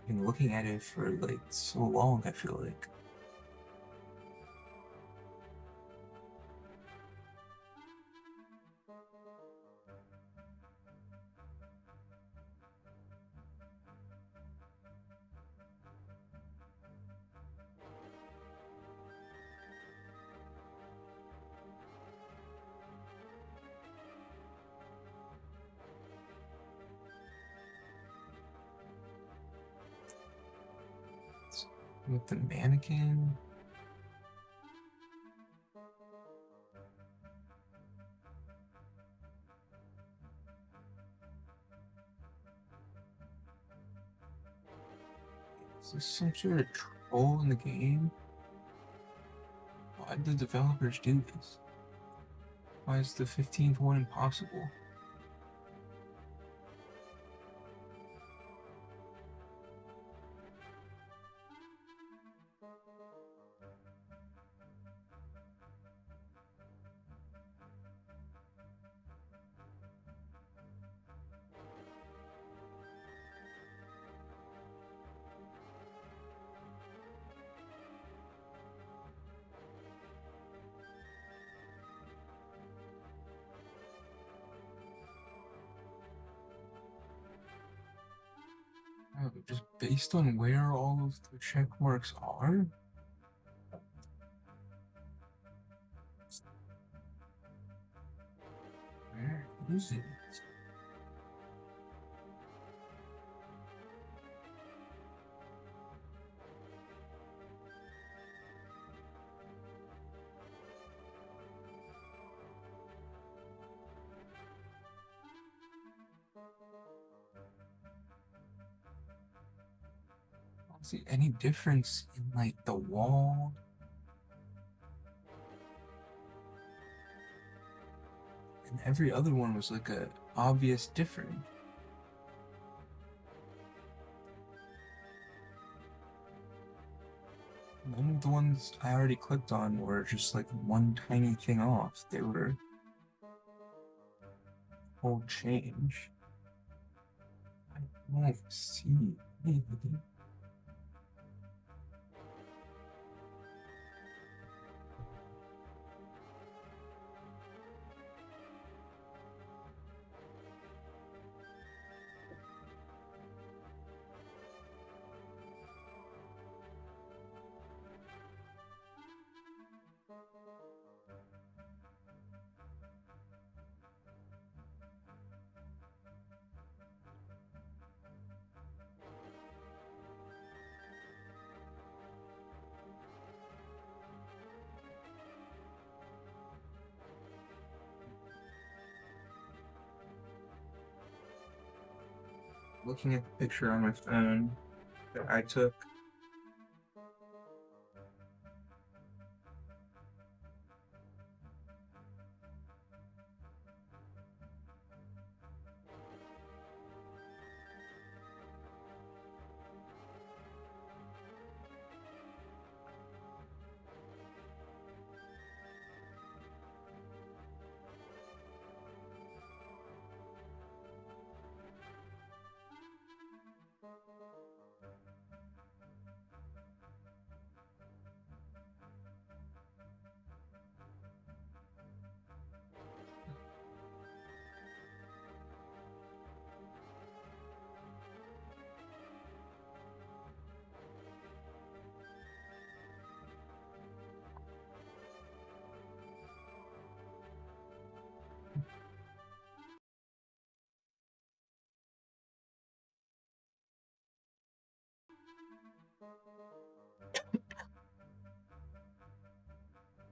I've been looking at it for like so long, I feel like. With the mannequin. Is this some sort of troll in the game? Why did the developers do this? Why is the 15th one impossible? Oh, just based on where all of the check marks are? Where is it? I don't see any difference in like the wall. And every other one was like a obvious difference. None of the ones I already clicked on were just like one tiny thing off. They were whole change. I don't see anything. Looking at the picture on my phone that I took.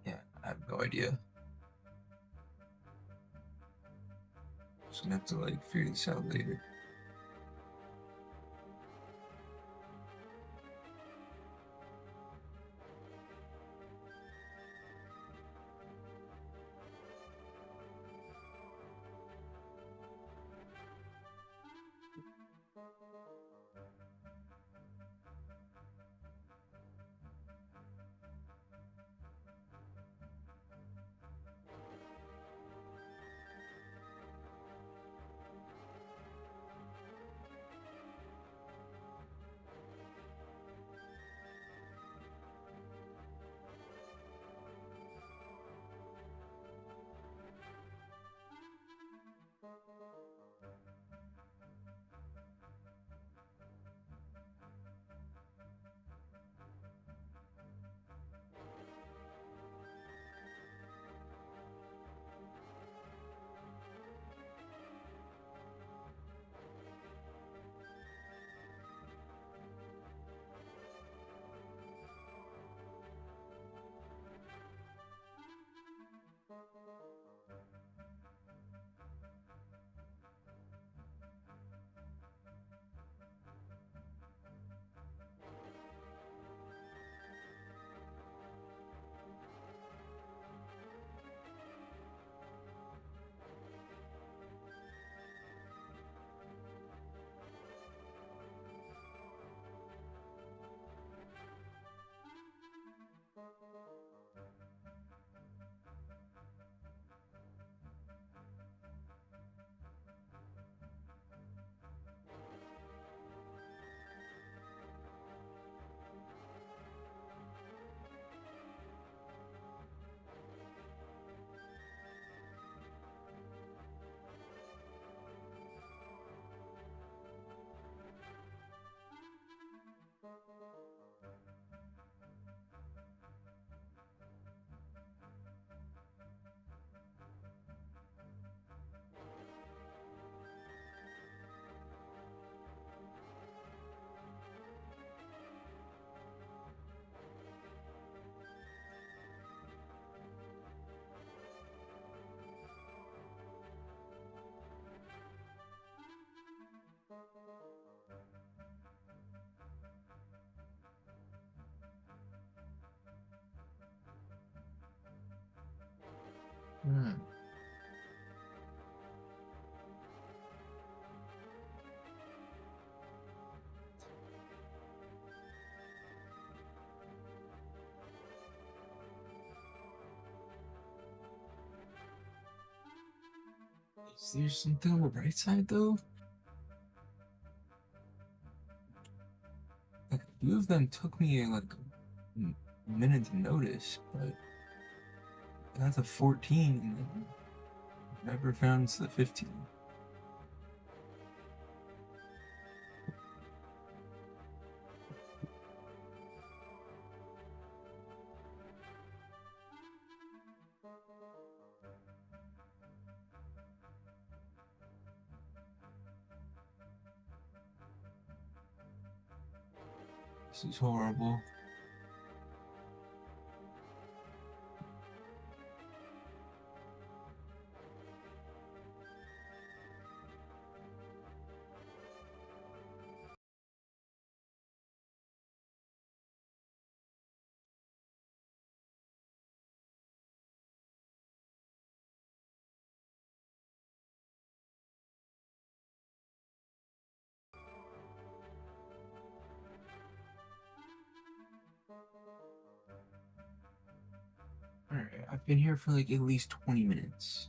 Yeah, I have no idea. Just gonna have to like figure this out later. Hmm. Is there something on the right side though? Like a few of them took me like a minute to notice, but that's a 14 and then never found the 15. This is horrible. Alright, I've been here for like at least 20 minutes.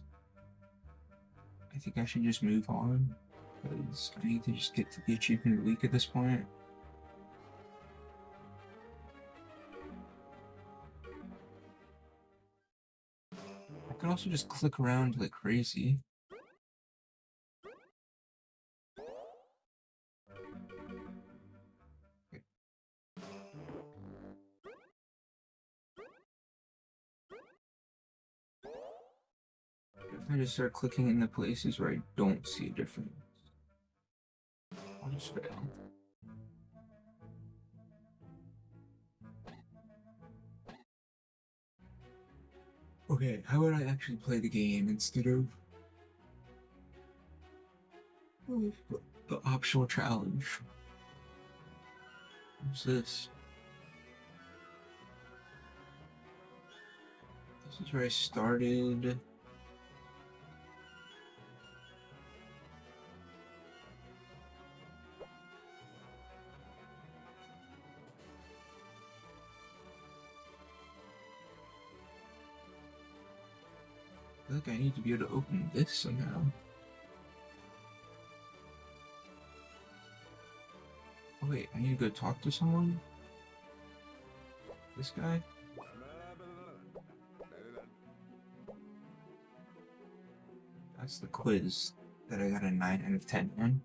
I think I should just move on, because I need to just get to the achievement of the week at this point. I could also just click around like crazy. If I just start clicking in the places where I don't see a difference, I'll just fail. Okay, how would I actually play the game instead of the optional challenge? What's this? This is where I started. I feel like I need to be able to open this somehow. Oh wait, I need to go talk to someone? This guy? That's the quiz that I got a 9 out of 10 on.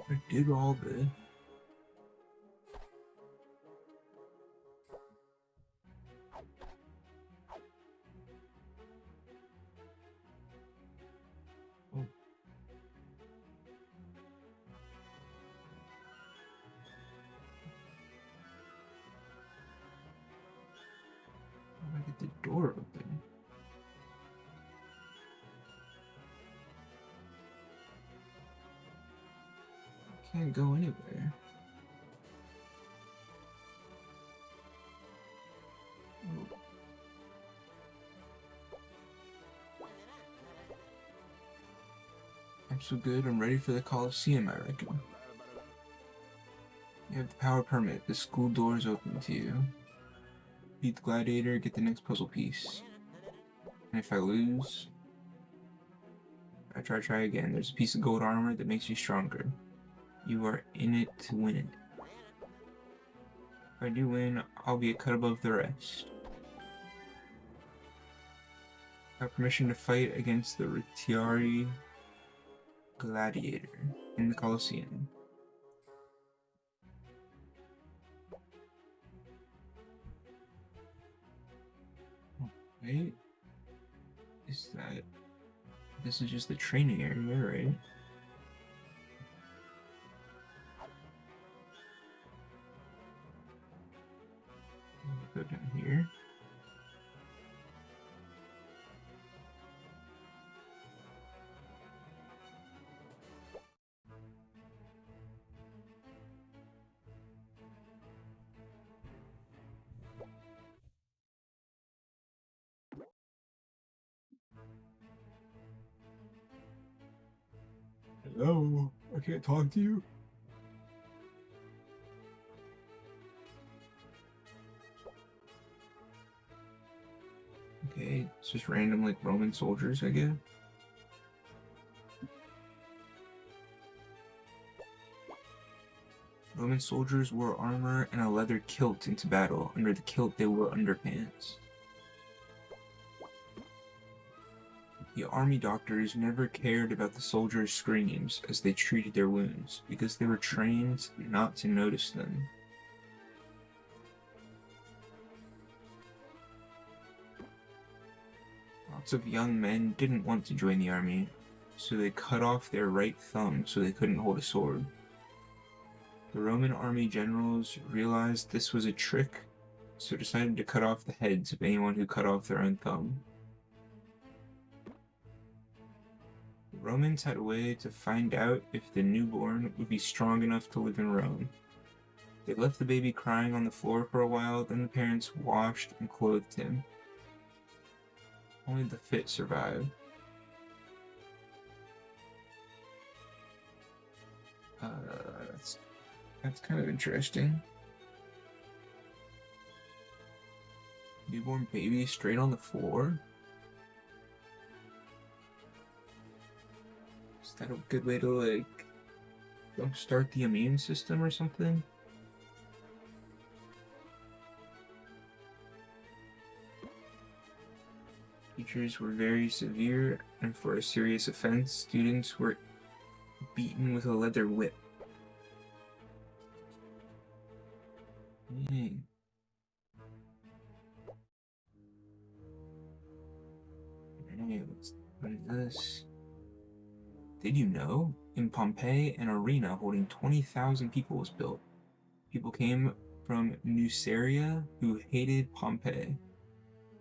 I did all the... Oh. How do I get the door open? I can't go anywhere. Oh. I'm so good, I'm ready for the Coliseum, I reckon. You have the power permit. The school door is open to you. Beat the gladiator, get the next puzzle piece. And if I lose, I try again. There's a piece of gold armor that makes you stronger. You are in it to win it. If I do win, I'll be a cut above the rest. I have permission to fight against the Retiari gladiator in the Coliseum. Right? Is that... This is just the training area, right? Go down here. Hello, I can't talk to you. Okay, it's just random, like, Roman soldiers, I guess. Roman soldiers wore armor and a leather kilt into battle. Under the kilt, they wore underpants. The army doctors never cared about the soldiers' screams as they treated their wounds, because they were trained not to notice them. Lots of young men didn't want to join the army, so they cut off their right thumb so they couldn't hold a sword. The Roman army generals realized this was a trick, so decided to cut off the heads of anyone who cut off their own thumb. The Romans had a way to find out if the newborn would be strong enough to live in Rome. They left the baby crying on the floor for a while, then the parents washed and clothed him. Only the fit survived. That's kind of interesting. Newborn baby straight on the floor? Is that a good way to, like, jumpstart the immune system or something? Teachers were very severe, and for a serious offense, students were beaten with a leather whip. Dang. Hey, what is this? Did you know? In Pompeii, an arena holding 20,000 people was built. People came from Nuceria who hated Pompeii.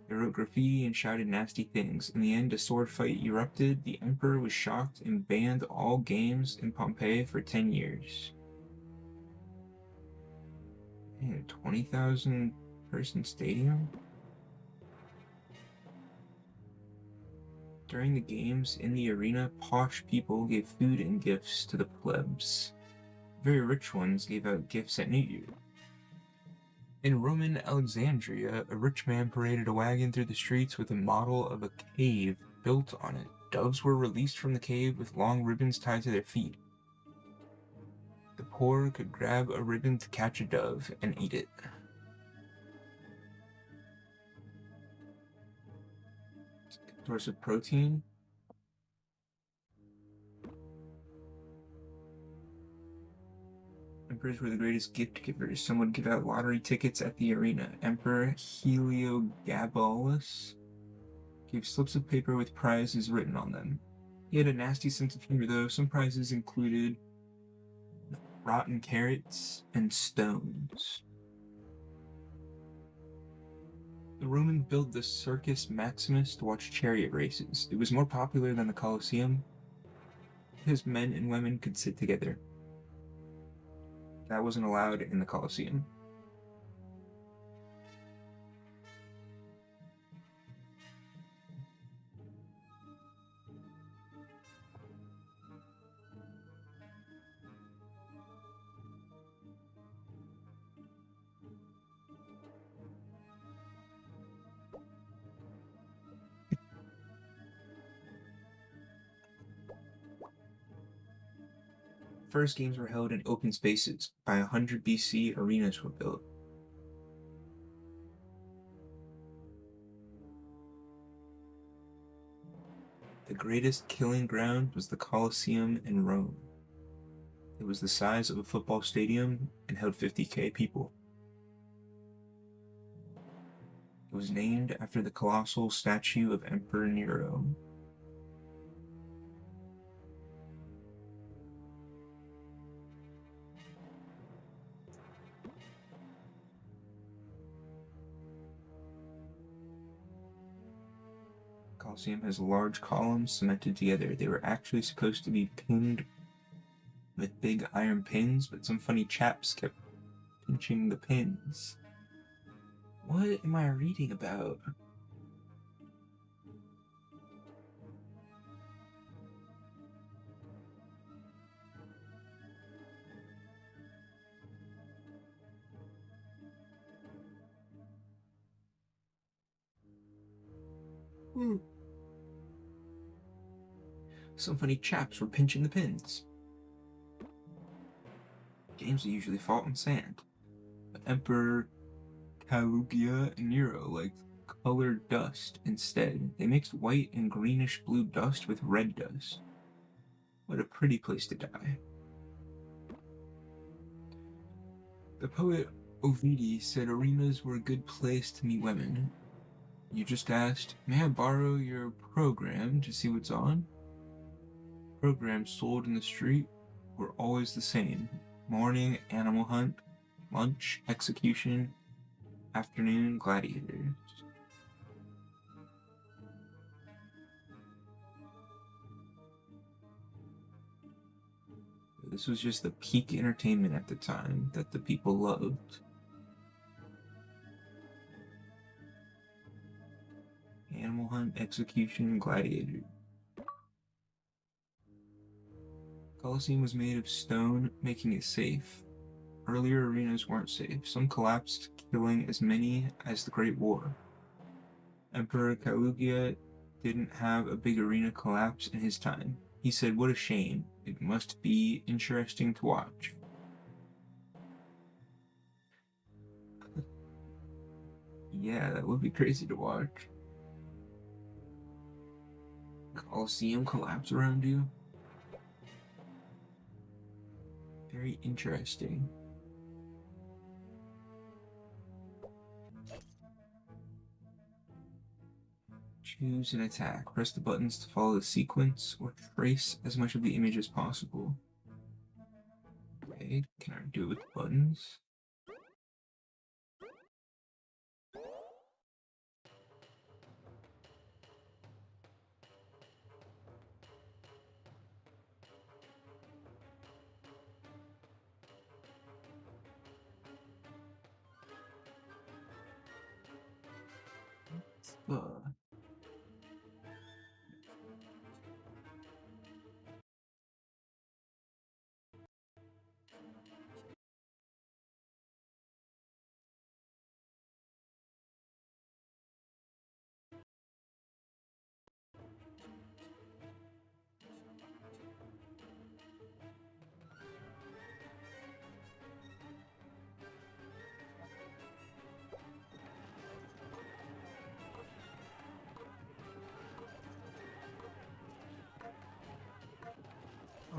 They wrote graffiti and shouted nasty things. In the end, a sword fight erupted. The emperor was shocked and banned all games in Pompeii for 10 years. Man, a 20,000 person stadium? During the games in the arena, posh people gave food and gifts to the plebs. Very rich ones gave out gifts at New Year. In Roman Alexandria, a rich man paraded a wagon through the streets with a model of a cave built on it. Doves were released from the cave with long ribbons tied to their feet. The poor could grab a ribbon to catch a dove and eat it. It's a good source of protein. Emperors were the greatest gift givers. Some would give out lottery tickets at the arena. Emperor Heliogabalus gave slips of paper with prizes written on them. He had a nasty sense of humor, though. Some prizes included rotten carrots and stones. The Romans built the Circus Maximus to watch chariot races. It was more popular than the Colosseum because men and women could sit together. That wasn't allowed in the Colosseum. First games were held in open spaces. By 100 BC, arenas were built. The greatest killing ground was the Colosseum in Rome. It was the size of a football stadium and held 50,000 people. It was named after the colossal statue of Emperor Nero. Colosseum has large columns cemented together. They were actually supposed to be pinned with big iron pins, but some funny chaps kept pinching the pins. What am I reading about? Some funny chaps were pinching the pins. Games that usually fought in sand. But Emperor Caligula and Nero liked colored dust instead. They mixed white and greenish blue dust with red dust. What a pretty place to die. The poet Ovid said arenas were a good place to meet women. You just asked, may I borrow your program to see what's on? Programs sold in the street were always the same. Morning, animal hunt. Lunch, execution. Afternoon, gladiators. This was just the peak entertainment at the time that the people loved. Animal hunt, execution, gladiator. Colosseum was made of stone, making it safe. Earlier arenas weren't safe. Some collapsed, killing as many as the Great War. Emperor Caligula didn't have a big arena collapse in his time. He said, what a shame. It must be interesting to watch. Yeah, that would be crazy to watch. Colosseum collapse around you. Very interesting. Choose an attack. Press the buttons to follow the sequence or trace as much of the image as possible. Okay, can I do it with the buttons?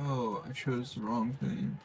Oh, I chose the wrong thing.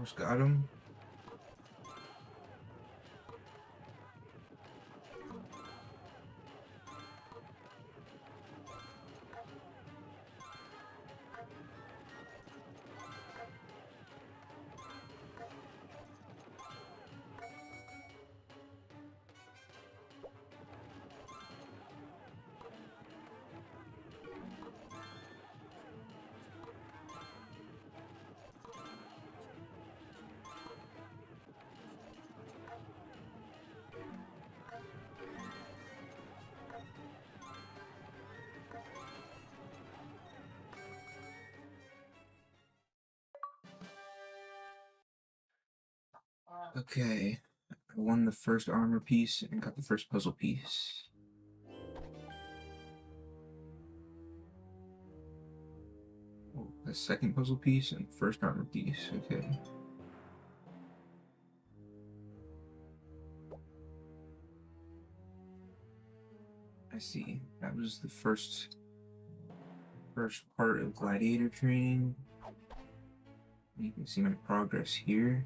Almost got him. Okay, I won the first armor piece and got the first puzzle piece. Oh, the second puzzle piece and first armor piece, okay. I see, that was the first part of gladiator training. You can see my progress here.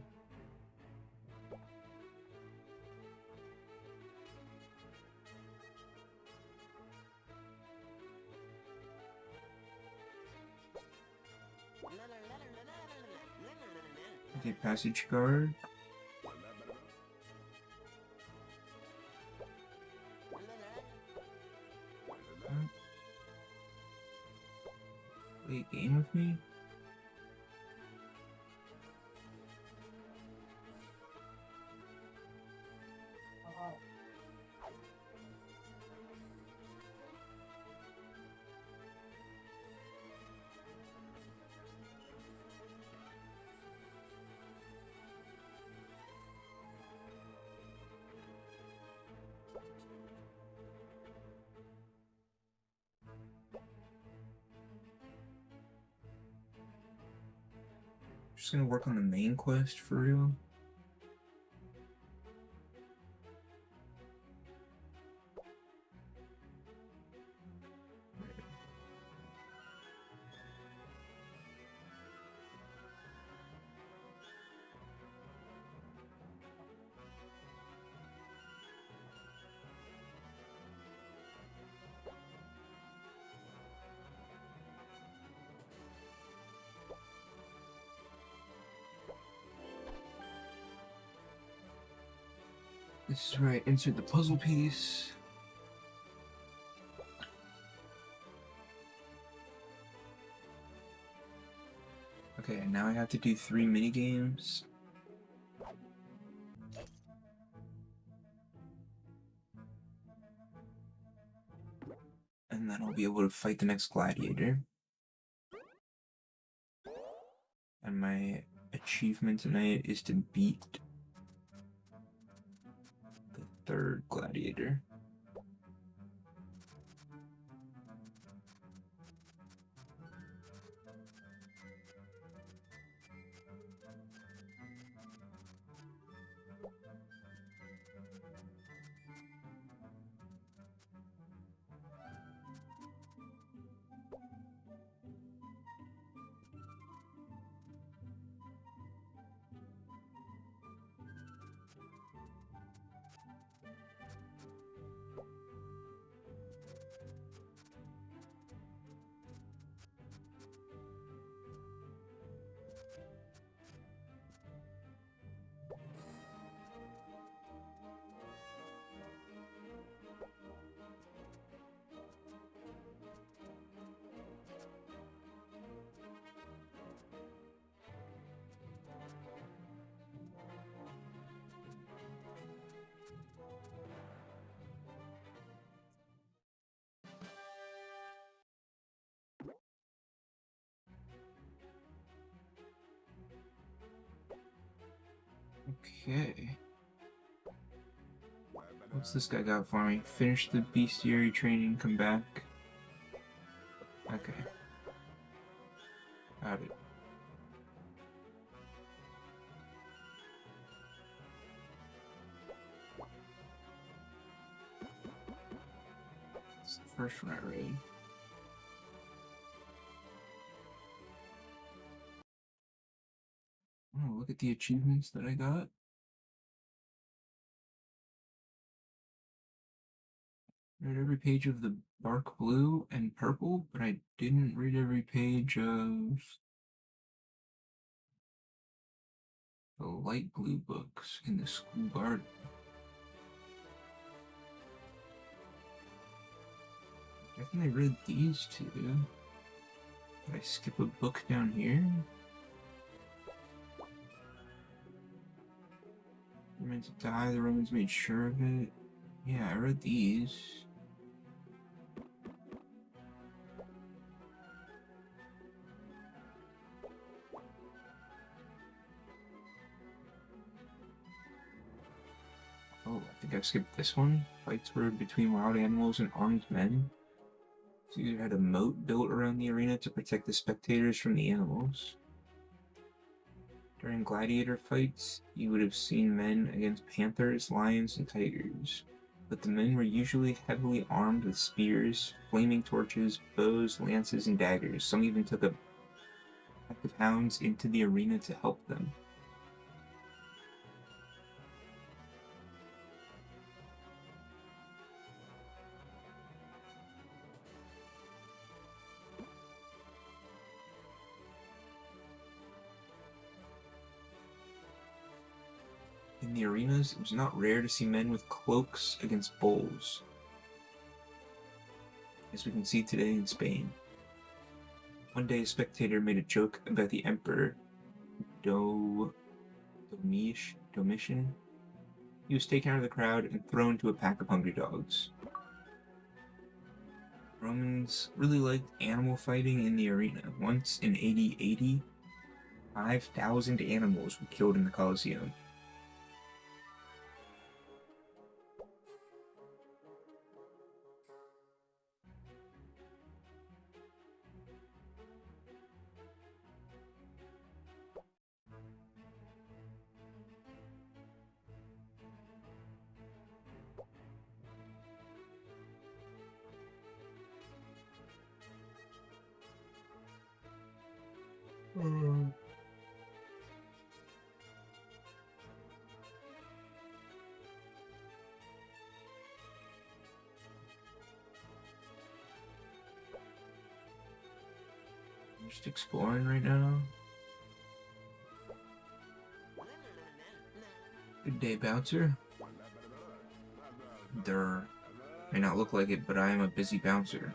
Okay, passage guard. Play a game with me? Just gonna work on the main quest for real. This is where I insert the puzzle piece. Okay, and now I have to do 3 minigames. And then I'll be able to fight the next gladiator. And my achievement tonight is to beat the 3rd gladiator. Okay. What's this guy got for me? Finish the bestiary training, come back. Okay. Got it. It's the first one I read. Oh, Look at the achievements that I got. Read every page of the dark blue and purple, but I didn't read every page of the light blue books in the school garden. Definitely read these two. Did I skip a book down here? We're meant to die, the Romans made sure of it. Yeah, I read these. Oh, I think I skipped this one. Fights were between wild animals and armed men. Caesar had a moat built around the arena to protect the spectators from the animals. During gladiator fights, you would have seen men against panthers, lions, and tigers. But the men were usually heavily armed with spears, flaming torches, bows, lances, and daggers. Some even took a pack of hounds into the arena to help them. In the arenas, it was not rare to see men with cloaks against bulls, as we can see today in Spain. One day, a spectator made a joke about the emperor Domitian. He was taken out of the crowd and thrown to a pack of hungry dogs. Romans really liked animal fighting in the arena. Once in AD 80, 5,000 animals were killed in the Colosseum. I'm just exploring right now. Good day, bouncer. There may not look like it, but I am a busy bouncer.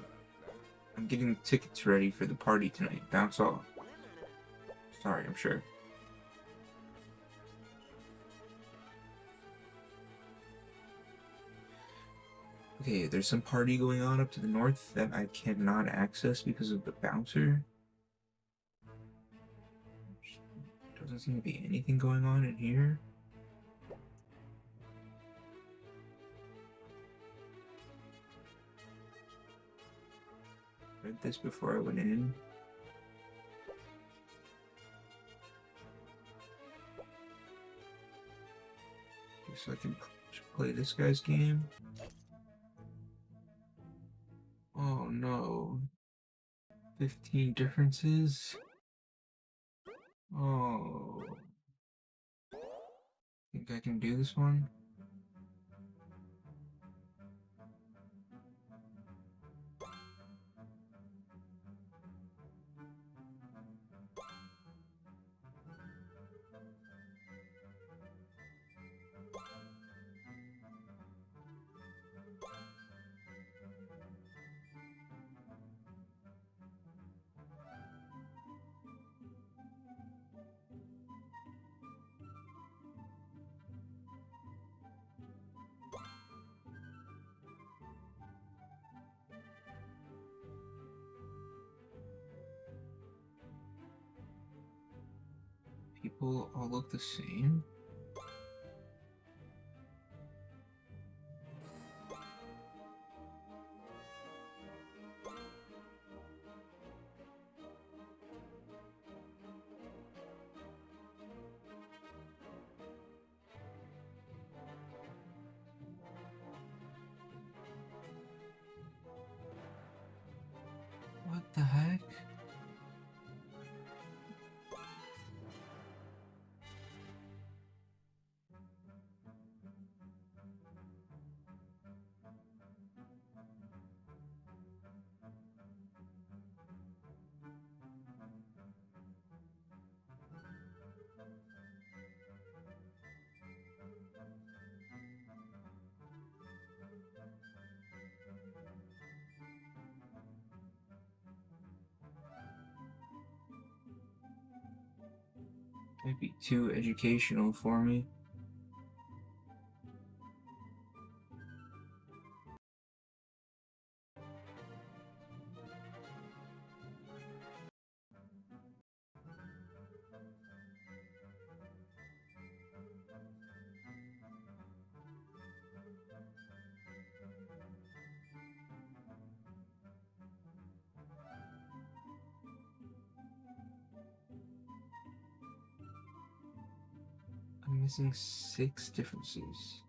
I'm getting tickets ready for the party tonight. Bounce off. Sorry, I'm sure. Okay, there's some party going on up to the north that I cannot access because of the bouncer. Doesn't seem to be anything going on in here. Read this before I went in. So I can play this guy's game. Oh no. 15 differences? Oh. Think I can do this one? People all look the same? What the heck? Might be too educational for me. I'm missing 6 differences.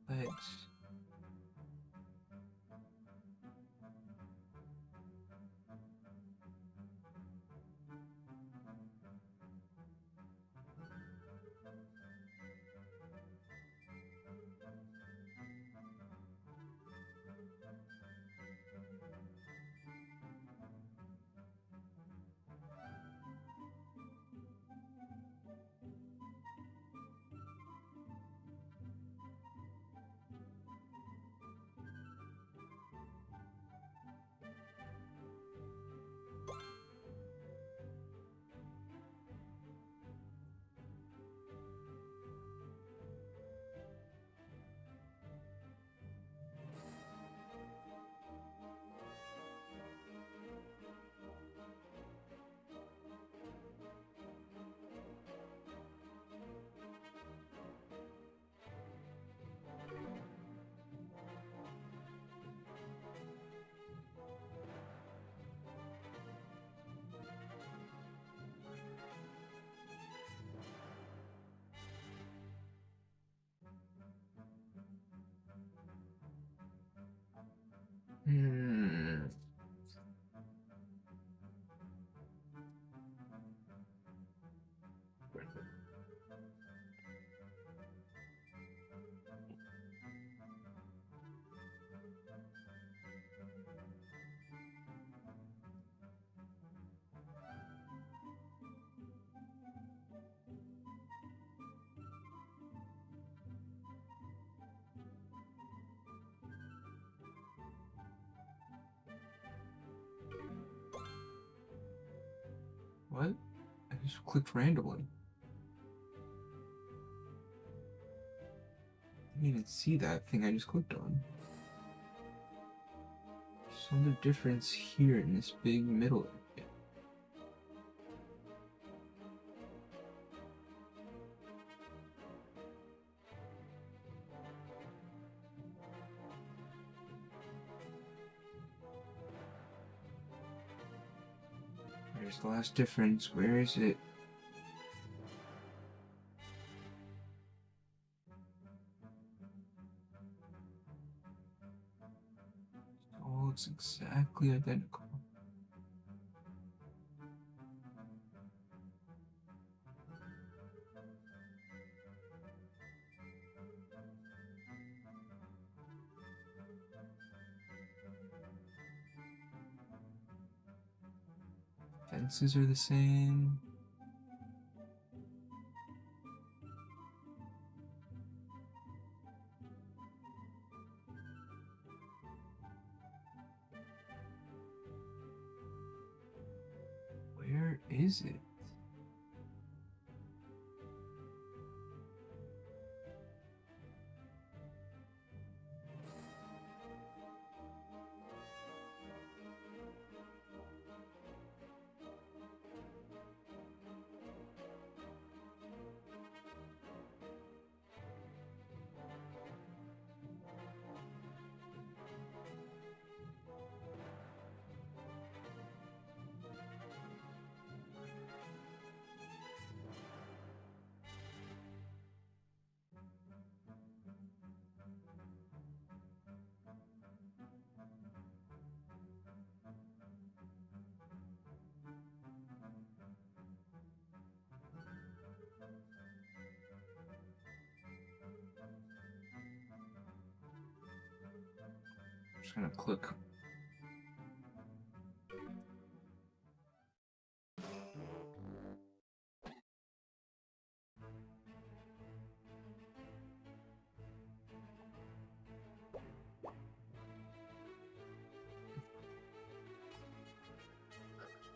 Legs. Hmm. What? I just clicked randomly. I didn't even see that thing I just clicked on. There's some difference here in this big middle area. There's the last difference. Where is it? It all looks exactly identical. Fences are the same. Where is it? trying to click.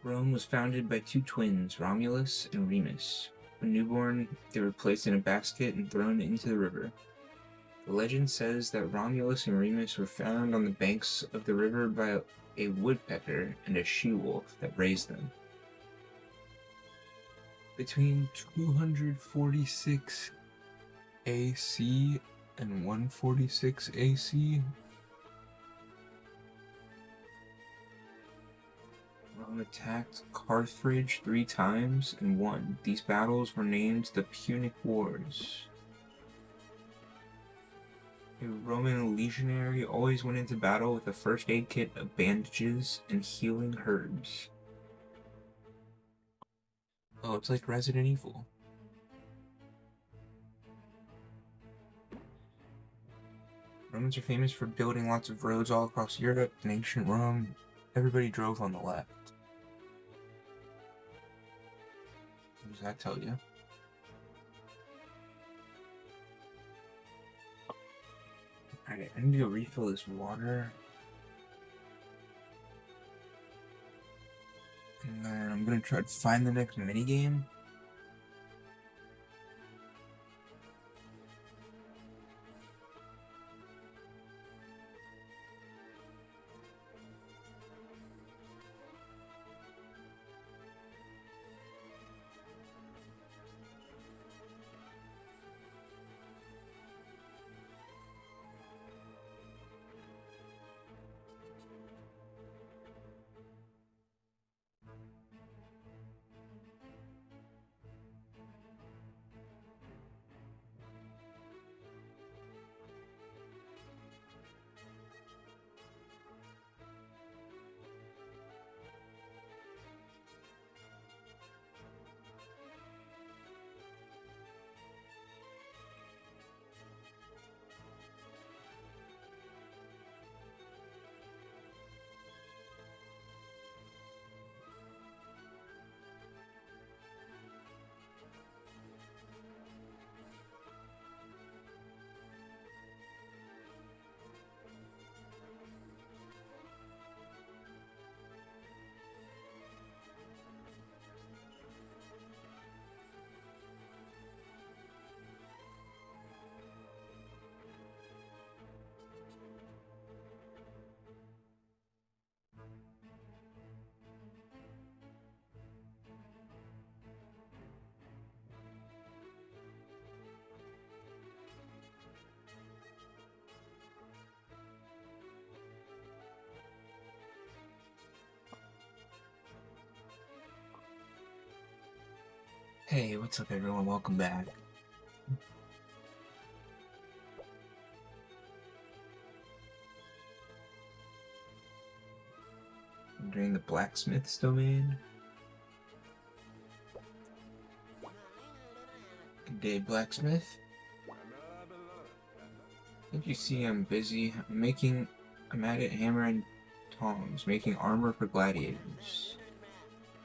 Rome was founded by two twins, Romulus and Remus. When newborn, they were placed in a basket and thrown into the river. The legend says that Romulus and Remus were found on the banks of the river by a woodpecker and a she-wolf that raised them. Between 246 AC and 146 AC, Rome attacked Carthage 3 times and won. These battles were named the Punic Wars. A Roman legionary always went into battle with a first aid kit of bandages and healing herbs. Oh, it's like Resident Evil. Romans are famous for building lots of roads all across Europe. In ancient Rome, everybody drove on the left. What does that tell you? Alright, I need to go refill this water. And then I'm gonna try to find the next minigame. Hey, what's up everyone? Welcome back. I'm doing the blacksmith's domain. Good day, blacksmith. If you see I'm busy, I'm at it hammer and tongs, making armor for gladiators.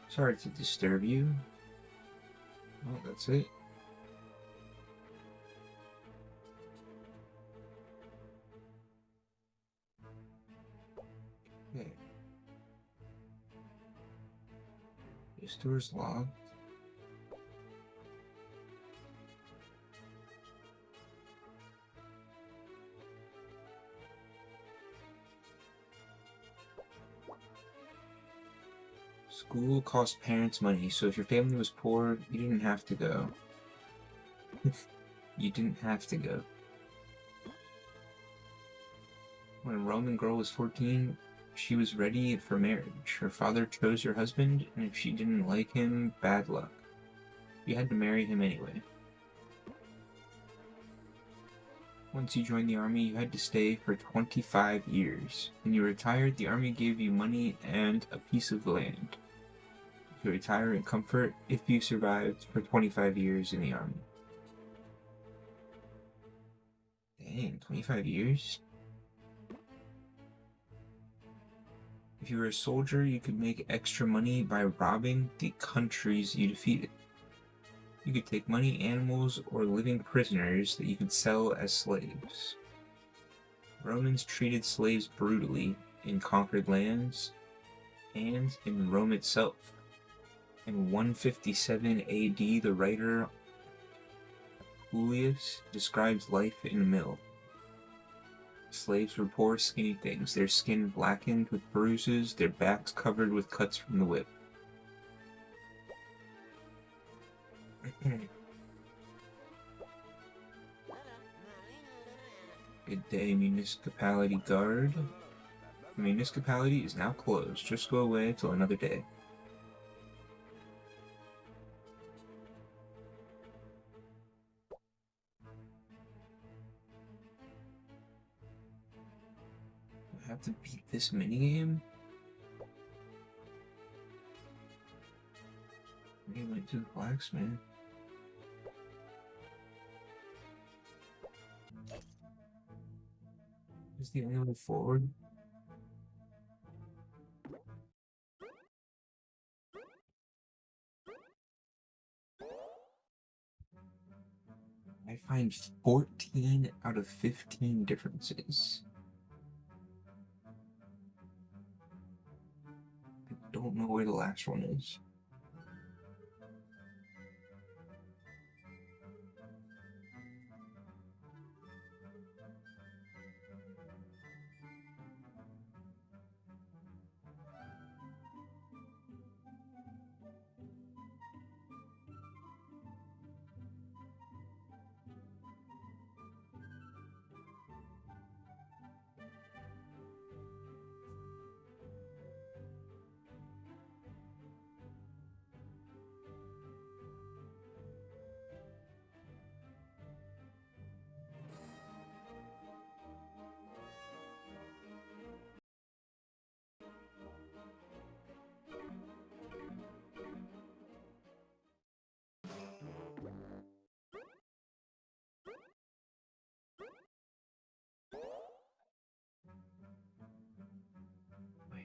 Sorry to disturb you. Oh, that's it. Okay. This door's locked. School costs parents money, so if your family was poor, you didn't have to go. You didn't have to go. When a Roman girl was 14, she was ready for marriage. Her father chose her husband, and if she didn't like him, bad luck. You had to marry him anyway. Once you joined the army, you had to stay for 25 years. When you retired, the army gave you money and a piece of land. You could retire in comfort if you survived for 25 years in the army. Dang, 25 years? If you were a soldier, you could make extra money by robbing the countries you defeated. You could take money, animals, or living prisoners that you could sell as slaves. Romans treated slaves brutally in conquered lands and in Rome itself. In 157 AD, the writer Julius describes life in a mill. Slaves were poor, skinny things, their skin blackened with bruises, their backs covered with cuts from the whip. Good day, municipality guard. The municipality is now closed. Just go away till another day. I have to beat this minigame? He went to the blacksmith. Is the only way forward? I find 14 out of 15 differences. I don't know where the last one is.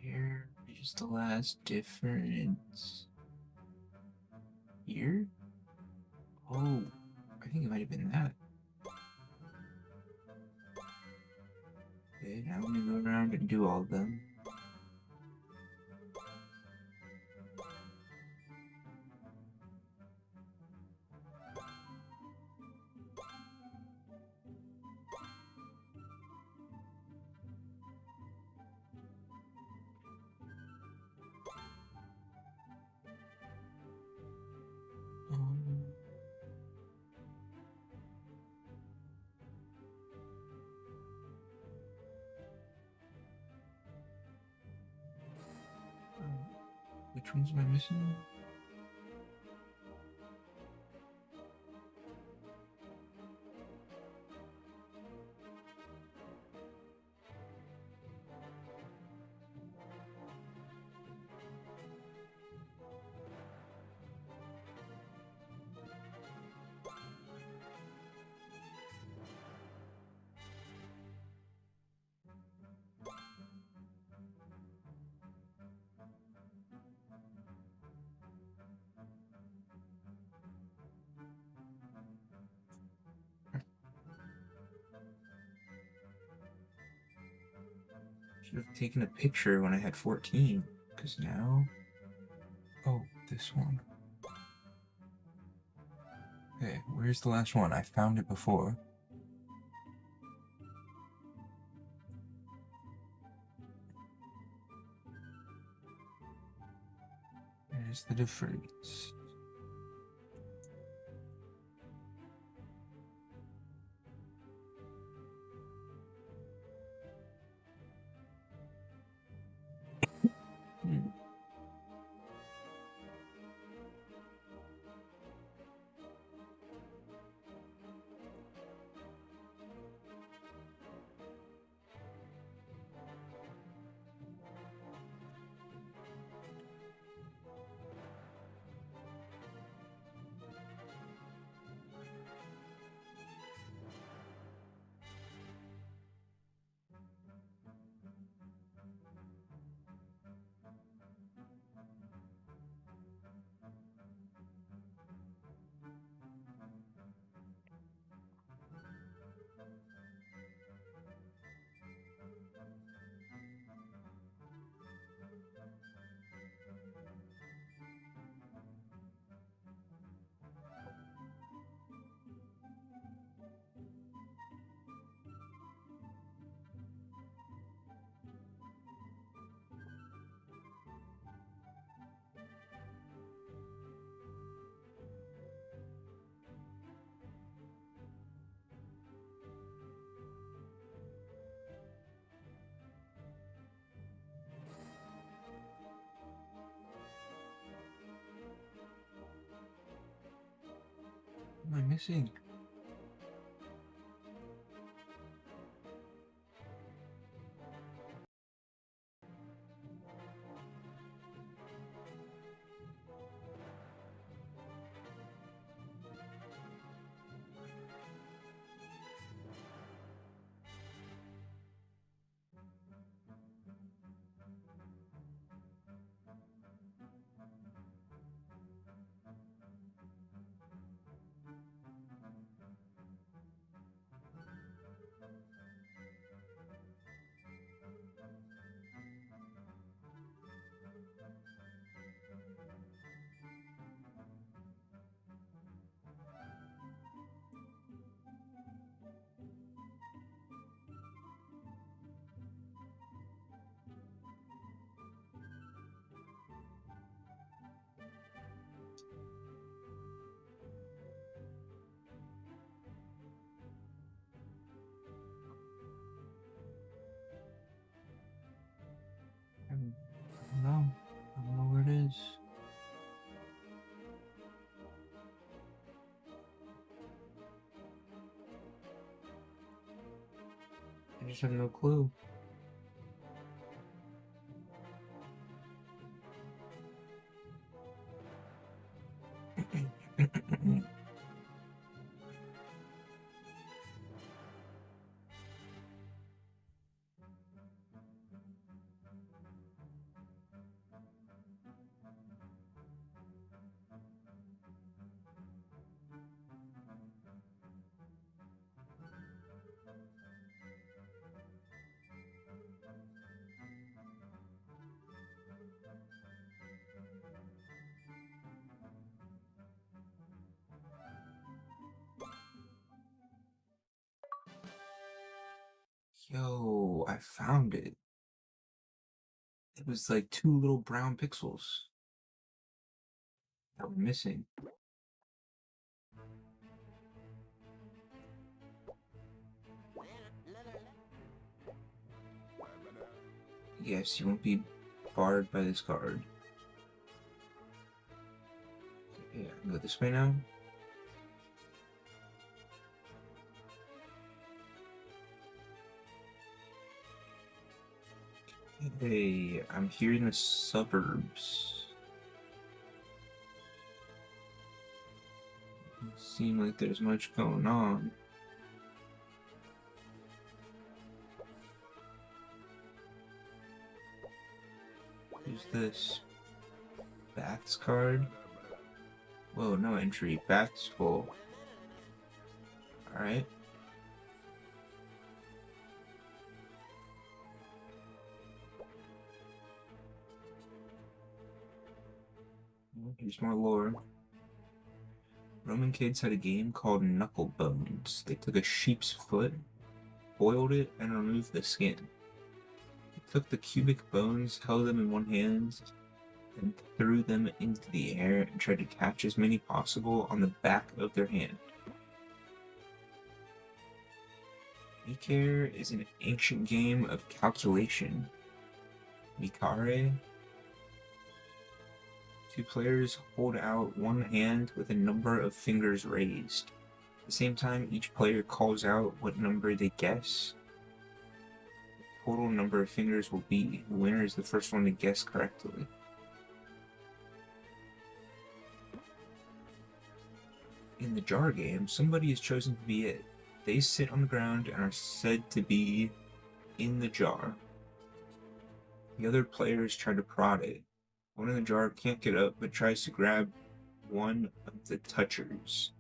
Where is the last difference? Here? Oh, I think it might have been that. Okay, now I'm gonna go around and do all of them. Which ones am I missing? Should have taken a picture when I had 14, because now... Oh, this one. Okay, where's the last one? I found it before. Where's the difference? missing? I don't know. I don't know where it is. I just have no clue. Yo, I found it. It was like 2 little brown pixels that were missing. Yes, you won't be barred by this card. Yeah, I can go this way now. Hey, I'm here in the suburbs. Doesn't seem like there's much going on. Who's this? Baths card? Whoa, no entry. Baths full. Alright. Here's more lore. Roman kids had a game called Knuckle Bones. They took a sheep's foot, boiled it, and removed the skin. They took the cubic bones, held them in one hand, and threw them into the air and tried to catch as many possible on the back of their hand. Mikare is an ancient game of calculation. Mikare. 2 players hold out one hand with a number of fingers raised. At the same time, each player calls out what number they guess. The total number of fingers will be. The winner is the first one to guess correctly. In the jar game, somebody is chosen to be it. They sit on the ground and are said to be in the jar. The other players try to prod it. One in the jar can't get up but tries to grab one of the touchers.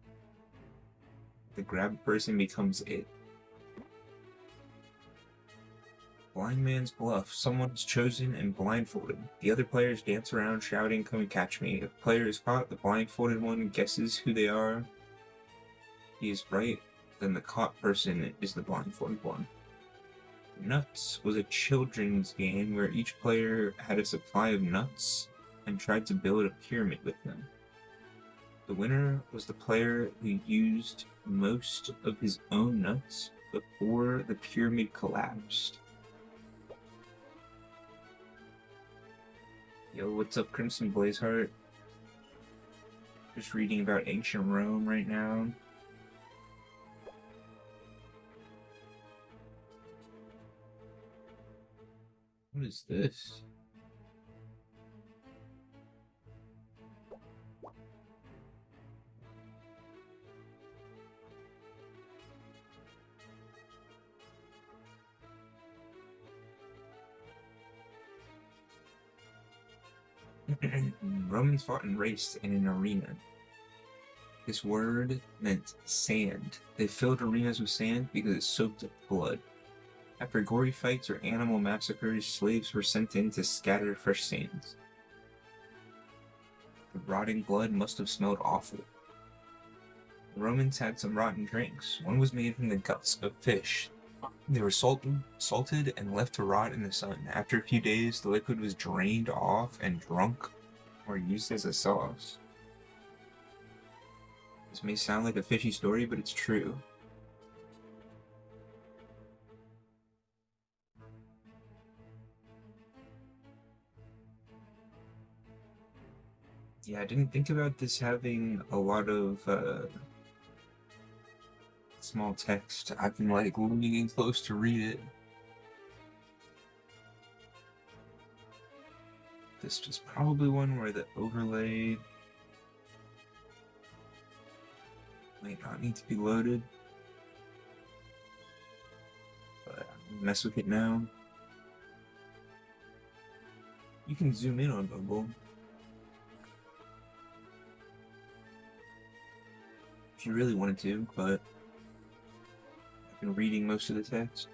The grabbed person becomes it. Blind man's bluff. Someone is chosen and blindfolded. The other players dance around shouting, "Come and catch me." If the player is caught, the blindfolded one guesses who they are. If he is right, then the caught person is the blindfolded one. Nuts was a children's game where each player had a supply of nuts and tried to build a pyramid with them. The winner was the player who used most of his own nuts before the pyramid collapsed. Yo, what's up, Crimson Blazeheart? Just reading about ancient Rome right now. What is this? Romans fought and raced in an arena. This word meant sand. They filled arenas with sand because it soaked up blood. After gory fights or animal massacres, slaves were sent in to scatter fresh sands. The rotting blood must have smelled awful. The Romans had some rotten drinks. One was made from the guts of fish. They were salted and left to rot in the sun. After a few days, the liquid was drained off and drunk or used as a sauce. This may sound like a fishy story, but it's true. Yeah, I didn't think about this having a lot of small text. I've been like leaning in close to read it. This was probably one where the overlay might not need to be loaded. But I'll mess with it now. You can zoom in on Bumble if you really wanted to, but I've been reading most of the text.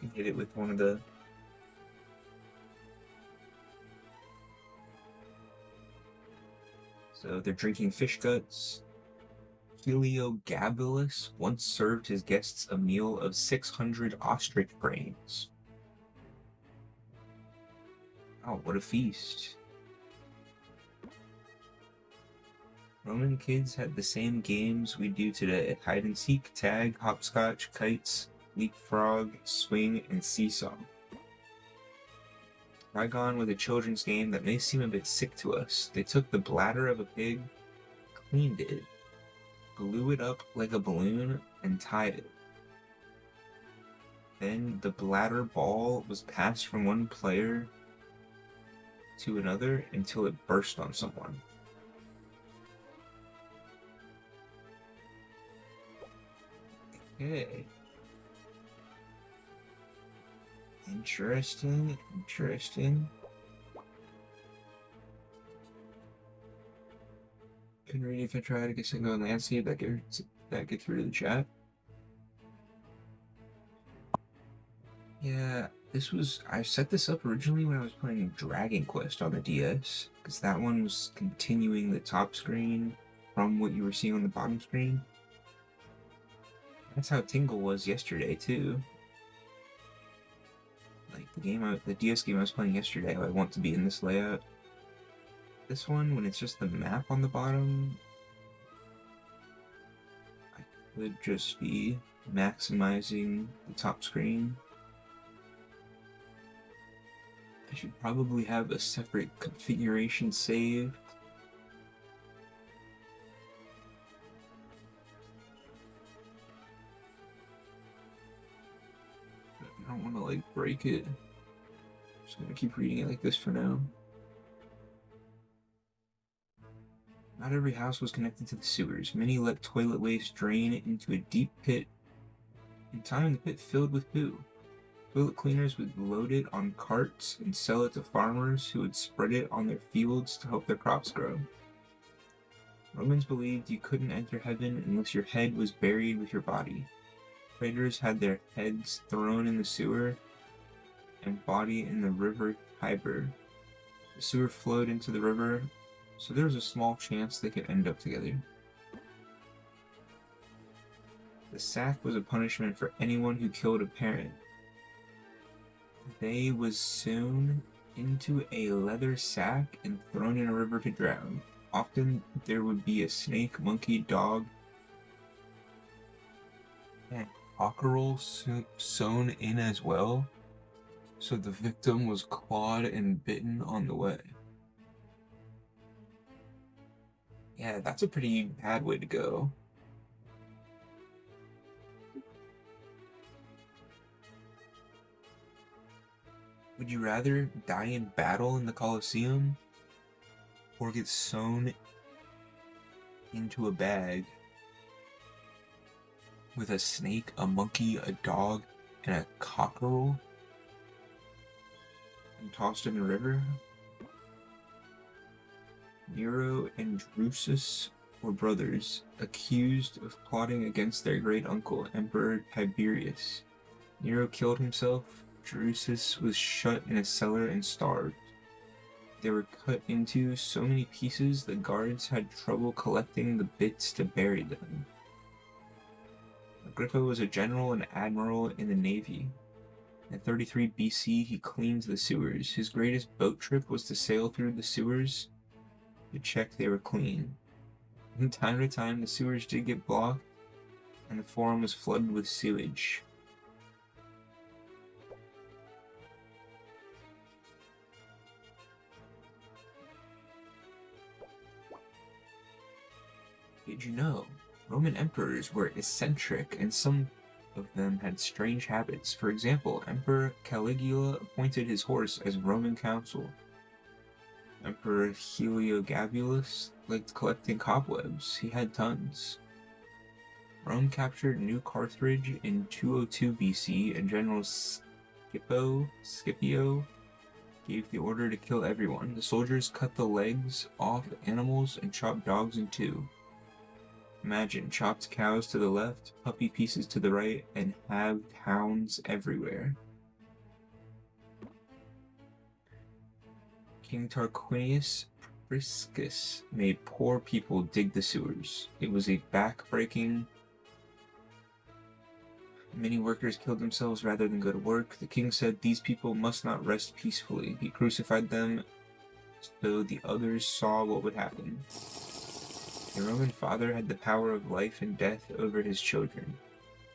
You can hit it with one of the So they're drinking fish guts. Heliogabalus once served his guests a meal of 600 ostrich brains. Oh, what a feast. Roman kids had the same games we do today. Hide and seek, tag, hopscotch, kites, leapfrog, swing, and seesaw. Bygone was a children's game that may seem a bit sick to us. They took the bladder of a pig, cleaned it, blew it up like a balloon, and tied it. Then the bladder ball was passed from one player to another until it burst on someone. Okay. Interesting. Couldn't read if I tried. I guess I can go in landscape. That gets rid of the chat. Yeah, I set this up originally when I was playing Dragon Quest on the DS, because that one was continuing the top screen from what you were seeing on the bottom screen. That's how Tingle was yesterday too. Like the DS game I was playing yesterday, I want to be in this layout. This one, when it's just the map on the bottom, I could just be maximizing the top screen. I should probably have a separate configuration saved. I don't want to like break it. I'm just gonna keep reading it like this for now. Not every house was connected to the sewers. Many let toilet waste drain into a deep pit. In time, the pit filled with poo. Toilet cleaners would load it on carts and sell it to farmers who would spread it on their fields to help their crops grow. Romans believed you couldn't enter heaven unless your head was buried with your body. Traders had their heads thrown in the sewer and body in the river Tiber. The sewer flowed into the river, so there was a small chance they could end up together. The sack was a punishment for anyone who killed a parent. They was sewn into a leather sack and thrown in a river to drown. Often there would be a snake, monkey, dog, and cockerel sewn in as well, so the victim was clawed and bitten on the way. Yeah, that's a pretty bad way to go. Would you rather die in battle in the Colosseum or get sewn into a bag with a snake, a monkey, a dog, and a cockerel and tossed in a river? Nero and Drusus were brothers, accused of plotting against their great uncle, Emperor Tiberius. Nero killed himself. Drusus was shut in a cellar and starved. They were cut into so many pieces the guards had trouble collecting the bits to bury them. Agrippa was a general and admiral in the navy. In 33 BC, he cleaned the sewers. His greatest boat trip was to sail through the sewers to check they were clean. From time to time, the sewers did get blocked, and the forum was flooded with sewage. Did you know? Roman emperors were eccentric, and some of them had strange habits. For example, Emperor Caligula appointed his horse as Roman consul. Emperor Heliogabalus liked collecting cobwebs. He had tons. Rome captured New Carthage in 202 BC, and General Scipio gave the order to kill everyone. The soldiers cut the legs off animals and chopped dogs in two. Imagine chopped cows to the left, puppy pieces to the right, and halved hounds everywhere. King Tarquinius Priscus made poor people dig the sewers. It was a back-breaking. Many workers killed themselves rather than go to work. The king said these people must not rest peacefully. He crucified them so the others saw what would happen. A Roman father had the power of life and death over his children.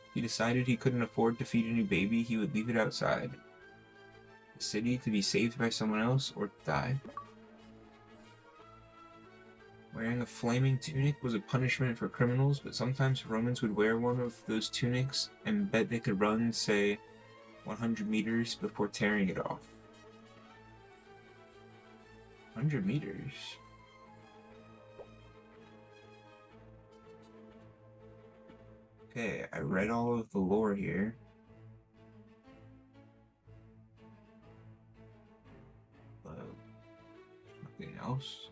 If he decided he couldn't afford to feed a new baby, he would leave it outside the city to be saved by someone else or die. Wearing a flaming tunic was a punishment for criminals, but sometimes Romans would wear one of those tunics and bet they could run, say, 100 meters before tearing it off. 100 meters? Okay, I read all of the lore here. But nothing else.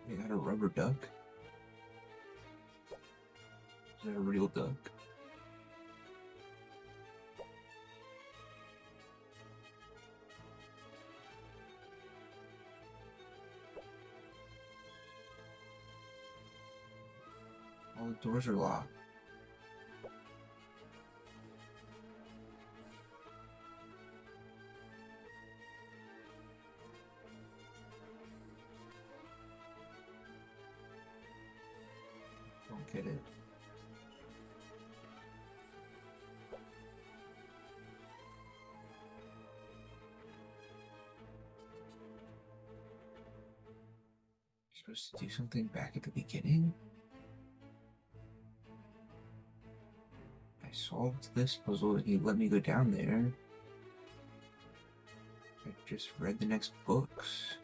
They got a rubber duck? Is that a real duck? All the doors are locked. Don't get it. You're supposed to do something back at the beginning? I solved this puzzle and he let me go down there. I just read the next books.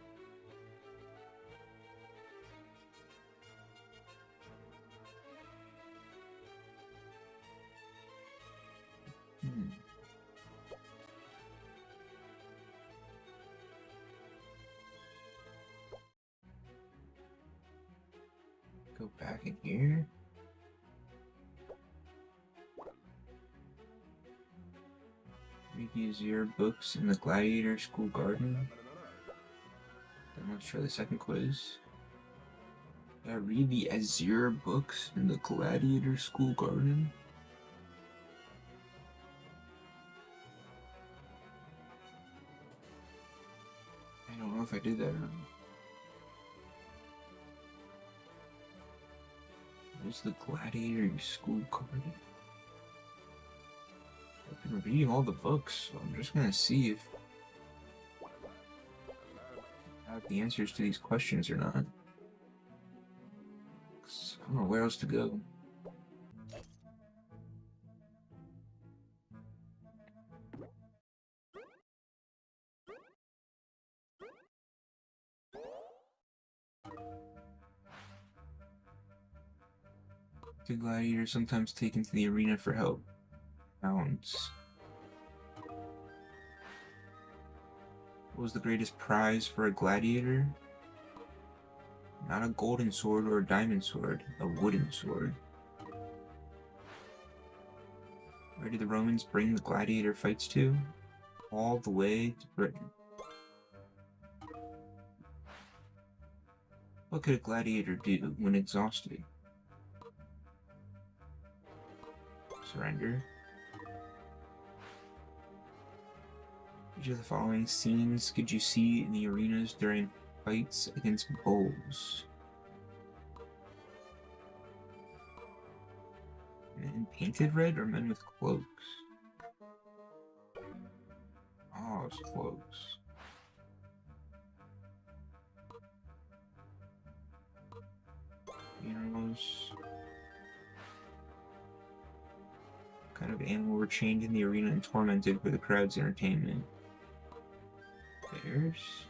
Go back in here. Read the Azure books in the Gladiator School Garden. Then let's try the second quiz. Read the Azure books in the Gladiator School Garden. I don't know if I did that or not. Where's the Gladiator School Garden? I've been reading all the books, so I'm just gonna see if I have the answers to these questions or not. I don't know where else to go. The gladiators sometimes taken to the arena for help. Pounds. What was the greatest prize for a gladiator? Not a golden sword or a diamond sword, a wooden sword. Where did the Romans bring the gladiator fights to? All the way to Britain. What could a gladiator do when exhausted? Surrender. Which of the following scenes could you see in the arenas during fights against bulls? Men painted red or men with cloaks? Oh, it's cloaks. Funerals. What kind of animal were chained in the arena and tormented for the crowd's entertainment? Bears?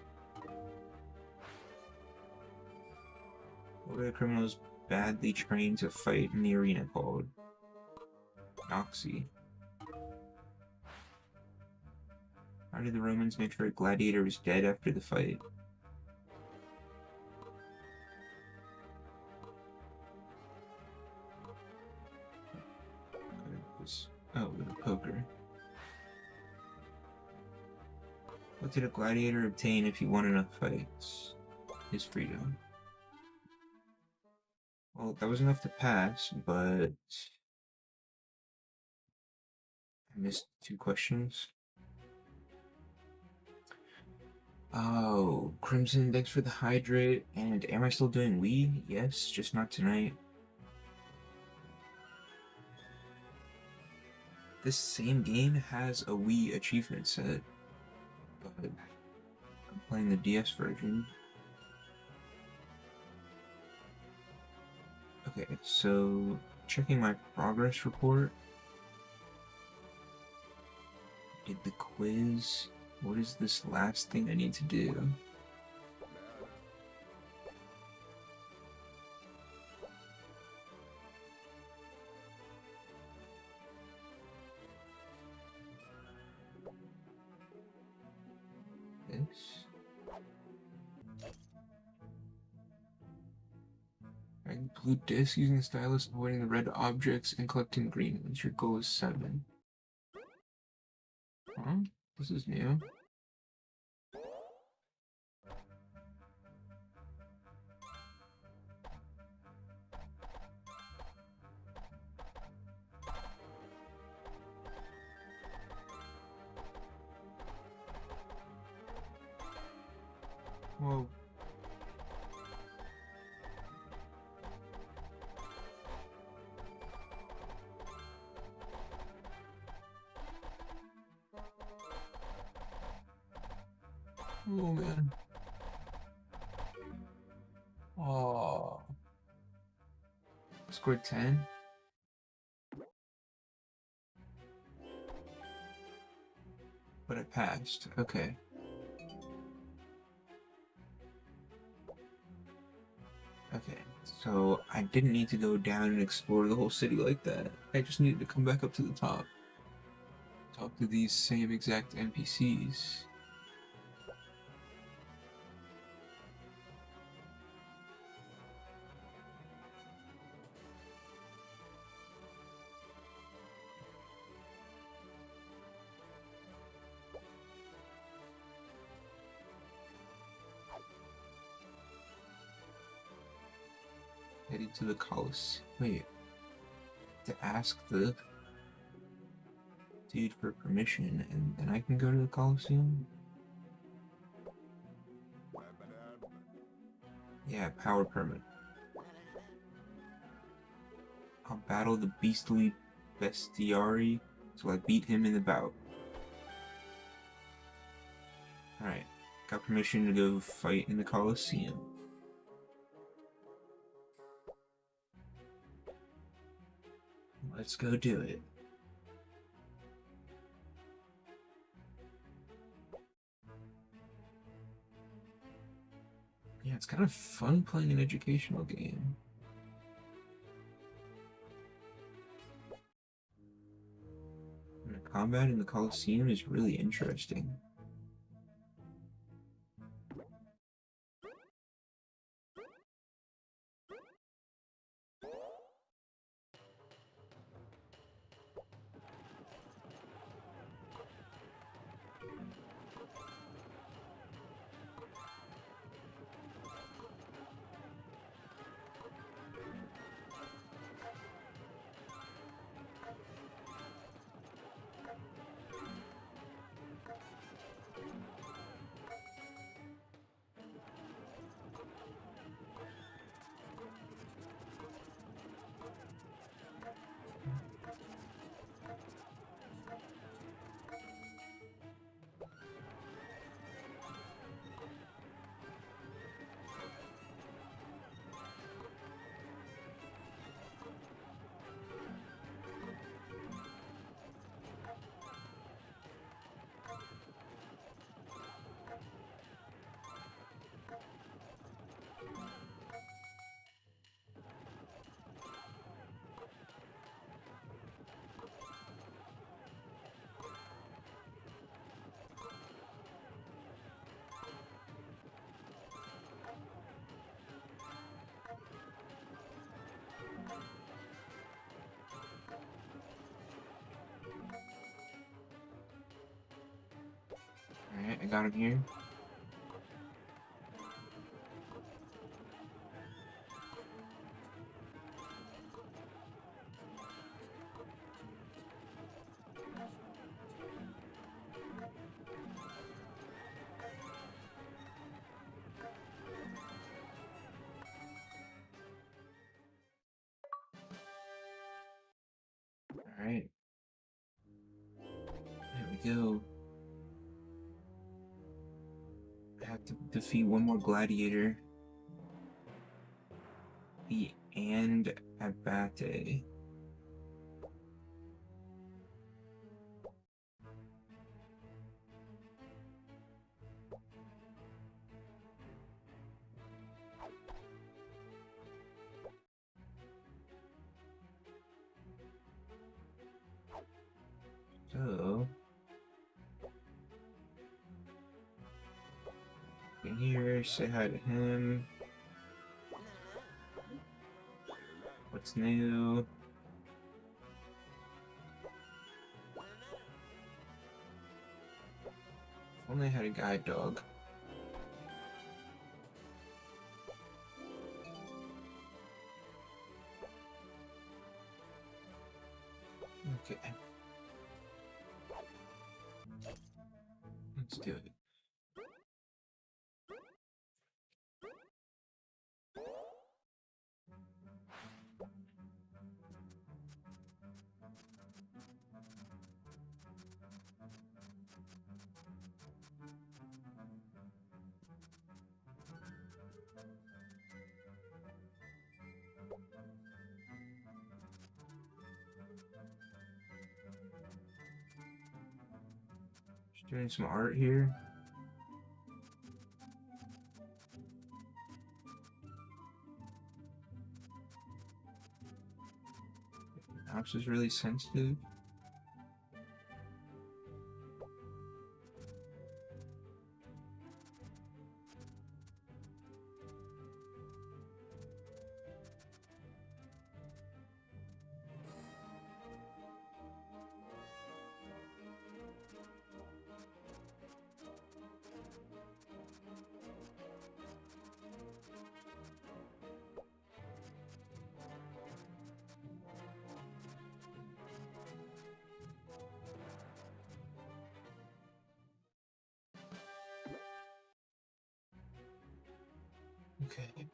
What were the criminals badly trained to fight in the arena called? Noxy. How did the Romans make sure a gladiator was dead after the fight? Oh, with a poker. What did a gladiator obtain if he won enough fights? His freedom. Well, that was enough to pass, but I missed 2 questions. Oh, Crimson, thanks for the hydrate. And am I still doing Wii? Yes, just not tonight. This same game has a Wii achievement set, but I'm playing the DS version. Okay, so checking my progress report. Did the quiz. What is this last thing I need to do? This? Writing blue disc using the stylus, avoiding the red objects, and collecting green ones. Your goal is 7. Huh? This is new. Whoa. Oh man. Oh. Scored 10. But I passed. Okay. Okay. So I didn't need to go down and explore the whole city like that. I just needed to come back up to the top. Talk to these same exact NPCs. Heading to the Colosseum. Wait. To ask the dude for permission, and then I can go to the Colosseum? Yeah, power permit. I'll battle the beastly bestiary, so I beat him in the bout. Alright, got permission to go fight in the Colosseum. Let's go do it. Yeah, it's kind of fun playing an educational game. combat in the Colosseum is really interesting. Alright, I got him here. Alright. There we go. I have to defeat one more gladiator. The and Abate. So in here, say hi to him. What's new? If only I had a guide dog. Okay. Let's do it. Just doing some art here. Mouse is really sensitive. Okay.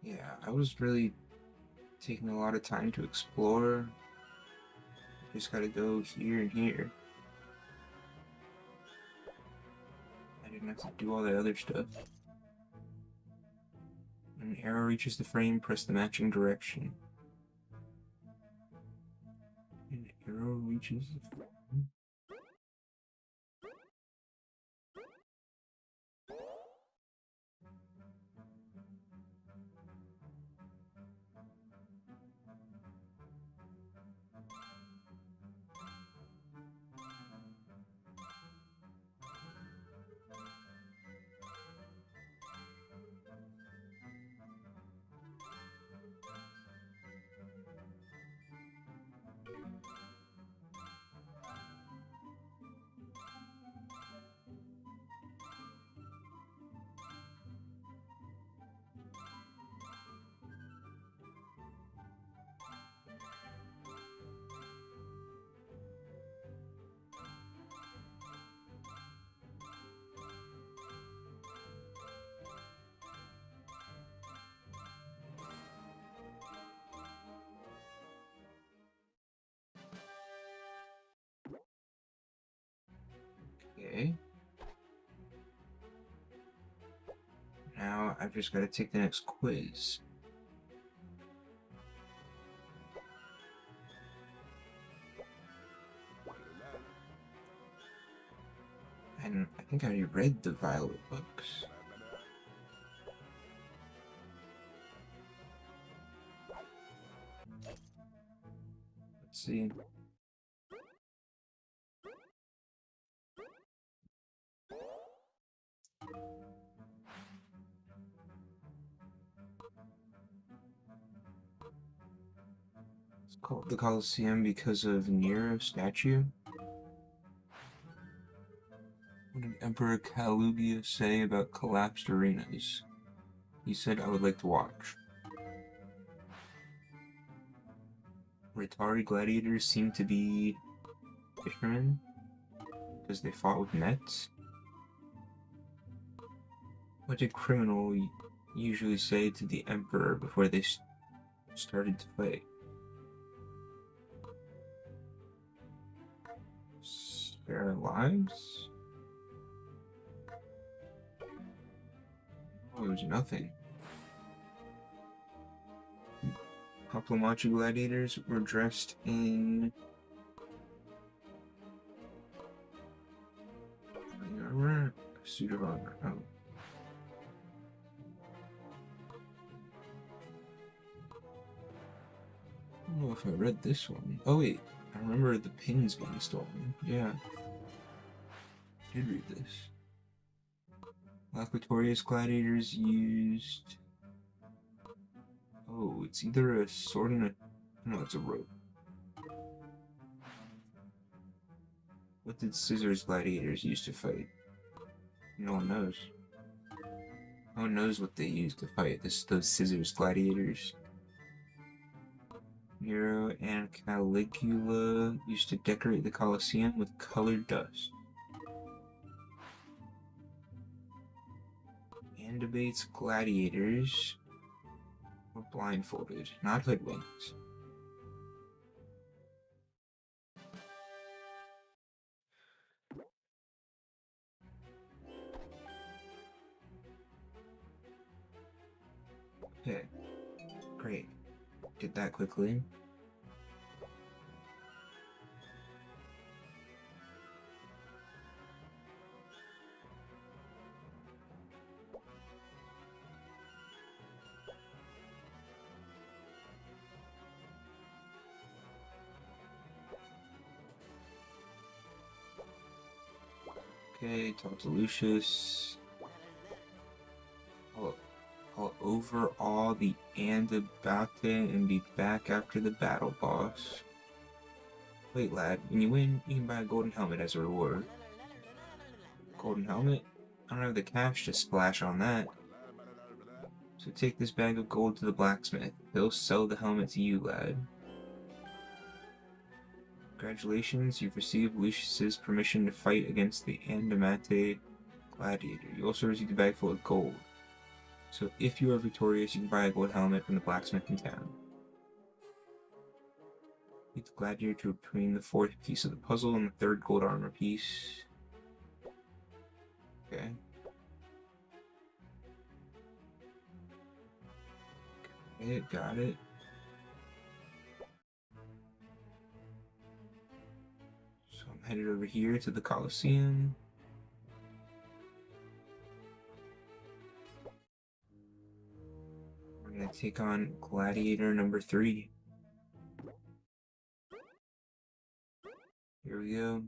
Yeah, I was really taking a lot of time to explore. Just gotta go here and here. I didn't have to do all the other stuff. When an arrow reaches the frame, press the matching direction. An arrow reaches the frame. I've just got to take the next quiz. And I think I already read the Violet books. Let's see. It's called the Colosseum because of Nero's statue. What did Emperor Caligula say about collapsed arenas? He said, I would like to watch. Rhetori gladiators seem to be fishermen because they fought with nets. What did criminal usually say to the emperor before they started to fight? Spare lives? Oh, it was nothing. Hoplomachie gladiators were dressed in armor, a suit of armor. Oh. I don't know if I read this one. Oh wait, I remember the pins being stolen. Yeah, I did read this. Laquatorius gladiators used... Oh, it's either a sword and a... No, it's a rope. What did scissors gladiators use to fight? No one knows. No one knows what they used to fight. Those scissors gladiators. Nero and Caligula used to decorate the Colosseum with colored dust. And debates gladiators were blindfolded, not hoodwinked. Okay, great. Did that quickly. Okay, talk to Lucius. I'll overawe the Andabate and be back after the battle, boss. Wait, lad, when you win, you can buy a golden helmet as a reward. Golden helmet? I don't have the cash to splash on that. So take this bag of gold to the blacksmith. He'll sell the helmet to you, lad. Congratulations, you've received Lucius's permission to fight against the Andamate gladiator. You also received a bag full of gold. So if you are victorious, you can buy a gold helmet from the blacksmith in town. Beat the gladiator to obtain the fourth piece of the puzzle and the third gold armor piece. Okay. Okay, got it. So I'm headed over here to the Colosseum. We're gonna take on gladiator number 3. Here we go.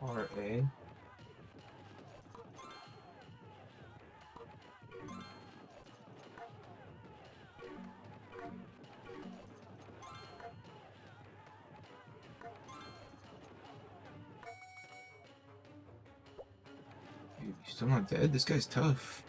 RA. Dude, he's still not dead? This guy's tough.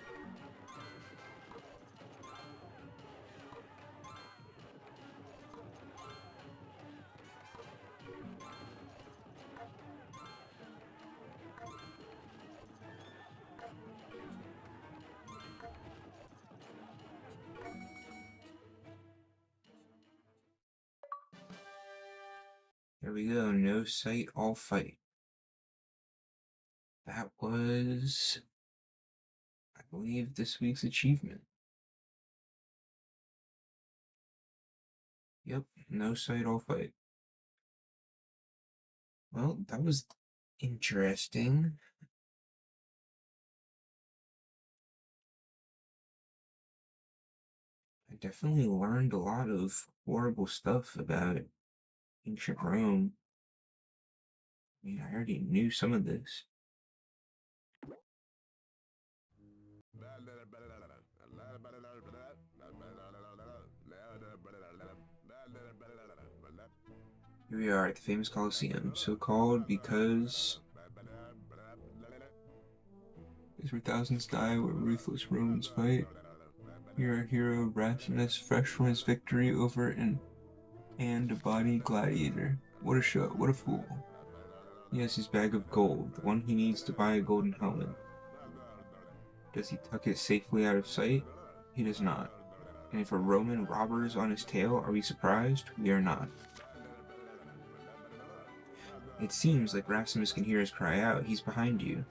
There we go. No sight, all fight. That was, I believe, this week's achievement. Yep, no sight, all fight. Well, that was interesting. I definitely learned a lot of horrible stuff about ancient Rome. I mean, I already knew some of this. Here we are at the famous Colosseum, so called because where thousands die, where ruthless Romans fight. Here our hero Ratimus, fresh from his victory over an and-bodied gladiator. What a show, what a fool. He has his bag of gold, the one he needs to buy a golden helmet. Does he tuck it safely out of sight? He does not. And if a Roman robber is on his tail, are we surprised? We are not. It seems like Ratimus can hear us cry out. He's behind you.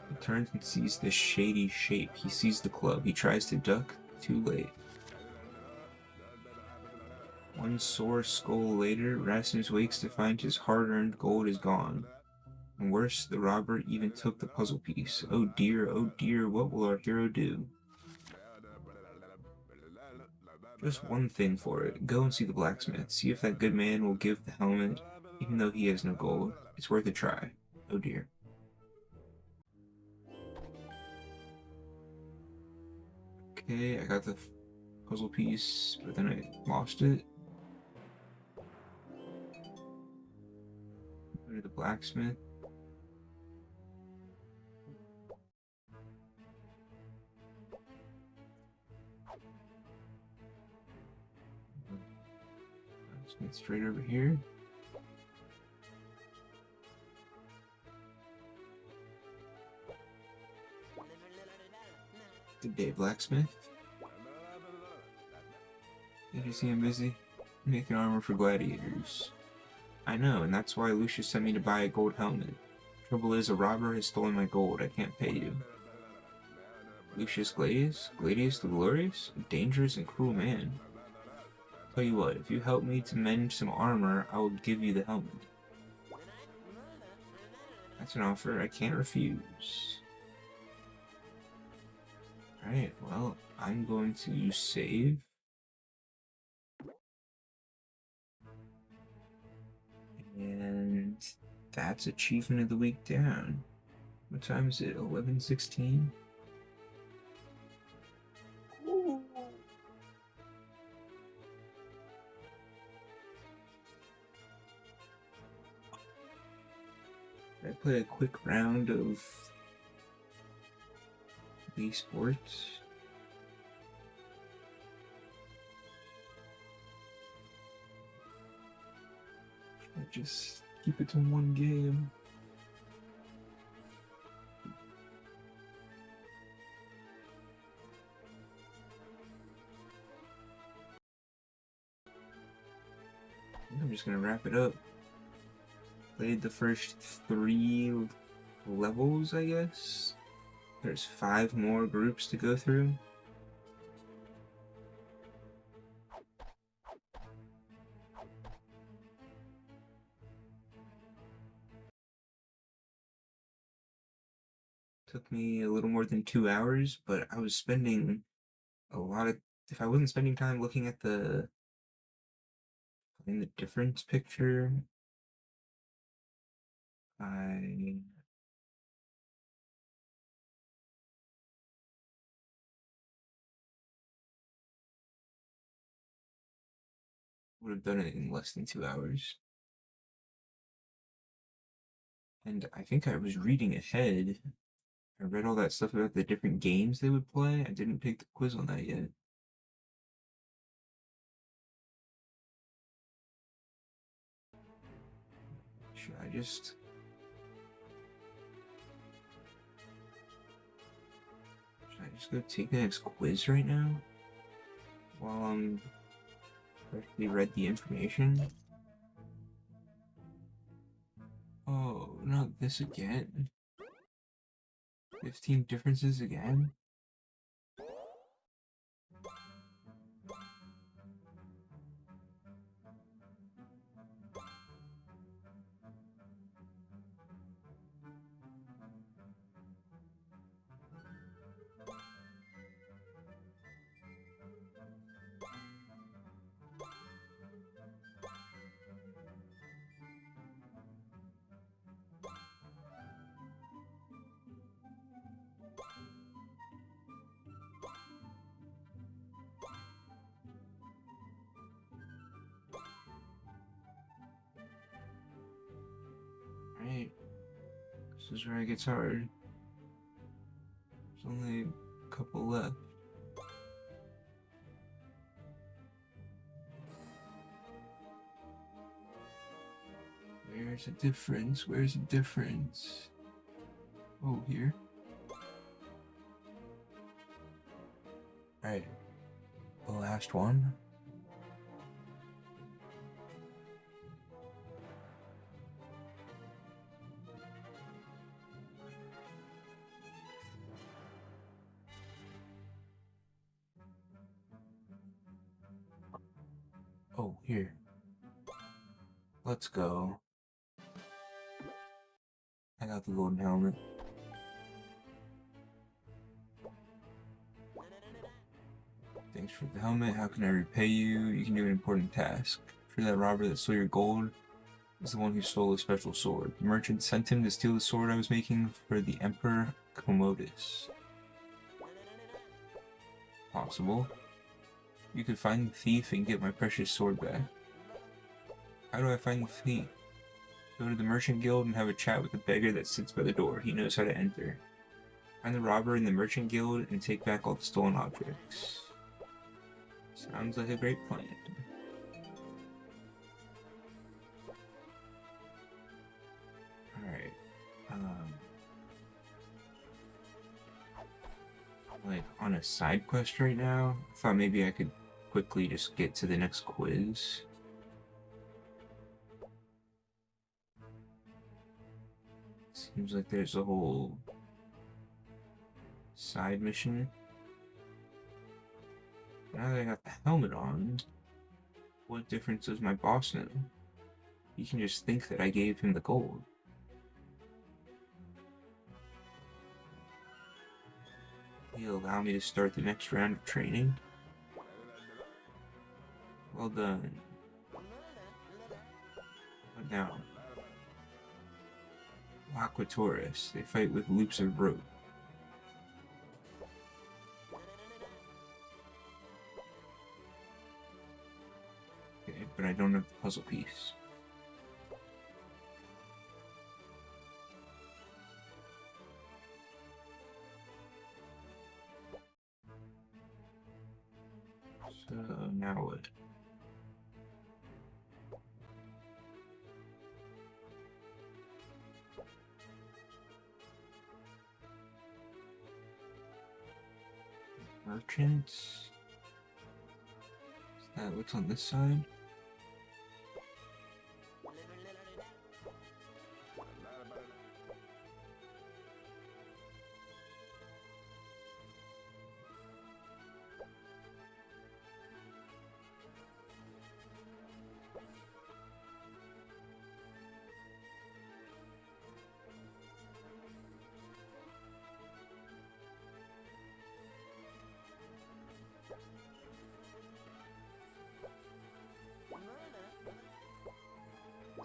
He turns and sees this shady shape. He sees the club. He tries to duck. Too late. One sore skull later, Ratimus wakes to find his hard-earned gold is gone. And worse, the robber even took the puzzle piece. Oh dear, what will our hero do? Just one thing for it. Go and see the blacksmith. See if that good man will give the helmet, even though he has no gold. It's worth a try. Oh dear. Okay, I got the puzzle piece, but then I lost it. Go to the blacksmith. Blacksmith straight over here. Good day, blacksmith. Did you see him busy? Making armor for gladiators. I know, and that's why Lucius sent me to buy a gold helmet. Trouble is, a robber has stolen my gold. I can't pay you. Lucius Gladius? Gladius the Glorious? A dangerous and cruel man. Tell you what, if you help me to mend some armor, I will give you the helmet. That's an offer I can't refuse. Alright, well, I'm going to save. And that's achievement of the week down. What time is it? 11:16? I play a quick round of Wii Sports. I just keep it to one game. I'm just gonna wrap it up. Played the first 3 levels, I guess. There's 5 more groups to go through. Took me a little more than 2 hours, but I was spending a lot of, if I wasn't spending time looking at the difference picture, I would have done it in less than 2 hours. And I think I was reading ahead. I read all that stuff about the different games they would play. I didn't take the quiz on that yet. Should I just... Should I just go take the next quiz right now? While I'm freshly read the information? Oh, not this again. 15 differences again? Right. This is where it gets hard. There's only a couple left. Where's the difference? Where's the difference? Oh, here. Alright. The last one. Oh, here. Let's go. I got the golden helmet. Thanks for the helmet. How can I repay you? You can do an important task. Sure that robber that stole your gold is the one who stole a special sword. The merchant sent him to steal the sword I was making for the Emperor Commodus. Possible. You could find the thief and get my precious sword back. How do I find the thief? Go to the merchant guild and have a chat with the beggar that sits by the door. He knows how to enter. Find the robber in the merchant guild and take back all the stolen objects. Sounds like a great plan. Alright. Like on a side quest right now? I thought maybe I could quickly just get to the next quiz. Seems like there's a whole side mission. Now that I got the helmet on, what difference does my boss know? He can just think that I gave him the gold. He'll allow me to start the next round of training. Well done. What now? Aquatoris. They fight with loops of rope. Okay, but I don't have the puzzle piece. So now what? Merchants? Is that what's on this side?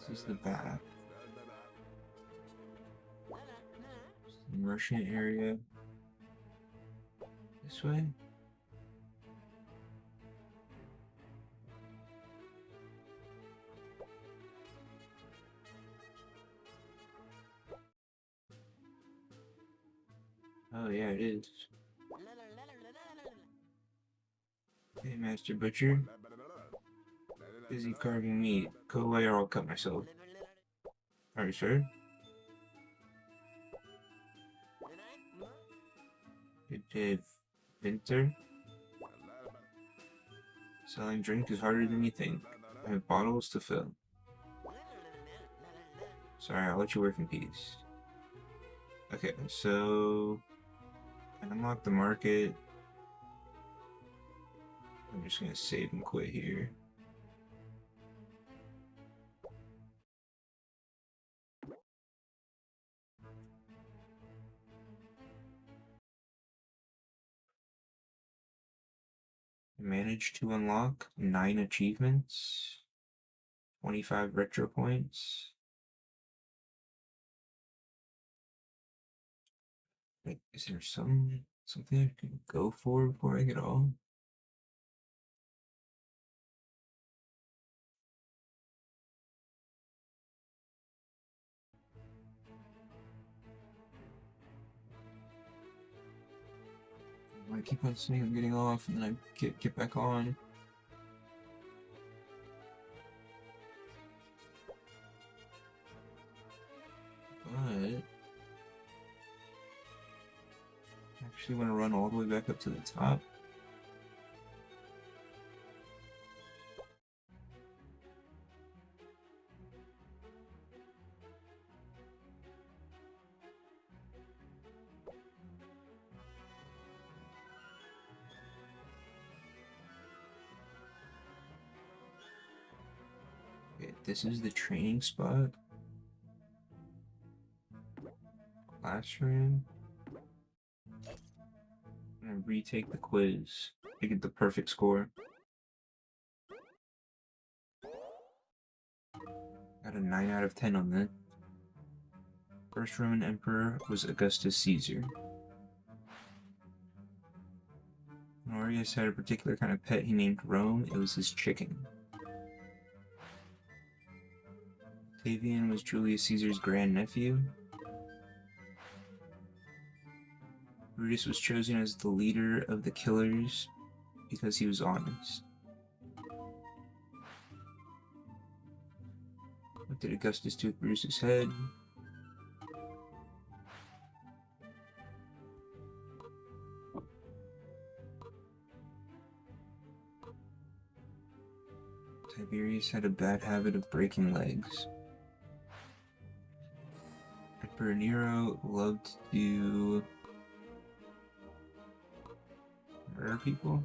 This is the back. Merchant area. This way? Oh yeah, it is. Hey, Master Butcher. Busy carving meat. Go away or I'll cut myself. Alright, sir. Good day, Vinter. Selling drink is harder than you think. I have bottles to fill. Sorry, I'll let you work in peace. Okay, so unlock the market. I'm just gonna save and quit here. Managed to unlock 9 achievements, 25 retro points. Like, is there something I can go for before I get all? I keep on saying I'm getting off, and then I get back on. But I actually want to run all the way back up to the top. Okay, this is the training spot. Classroom. I'm gonna retake the quiz to get the perfect score. Got a 9 out of 10 on that. First Roman emperor was Augustus Caesar. Honorius had a particular kind of pet he named Rome. It was his chicken. Octavian was Julius Caesar's grandnephew. Brutus was chosen as the leader of the killers because he was honest. What did Augustus do with Brutus's head? Tiberius had a bad habit of breaking legs. Emperor Nero loved to murder people.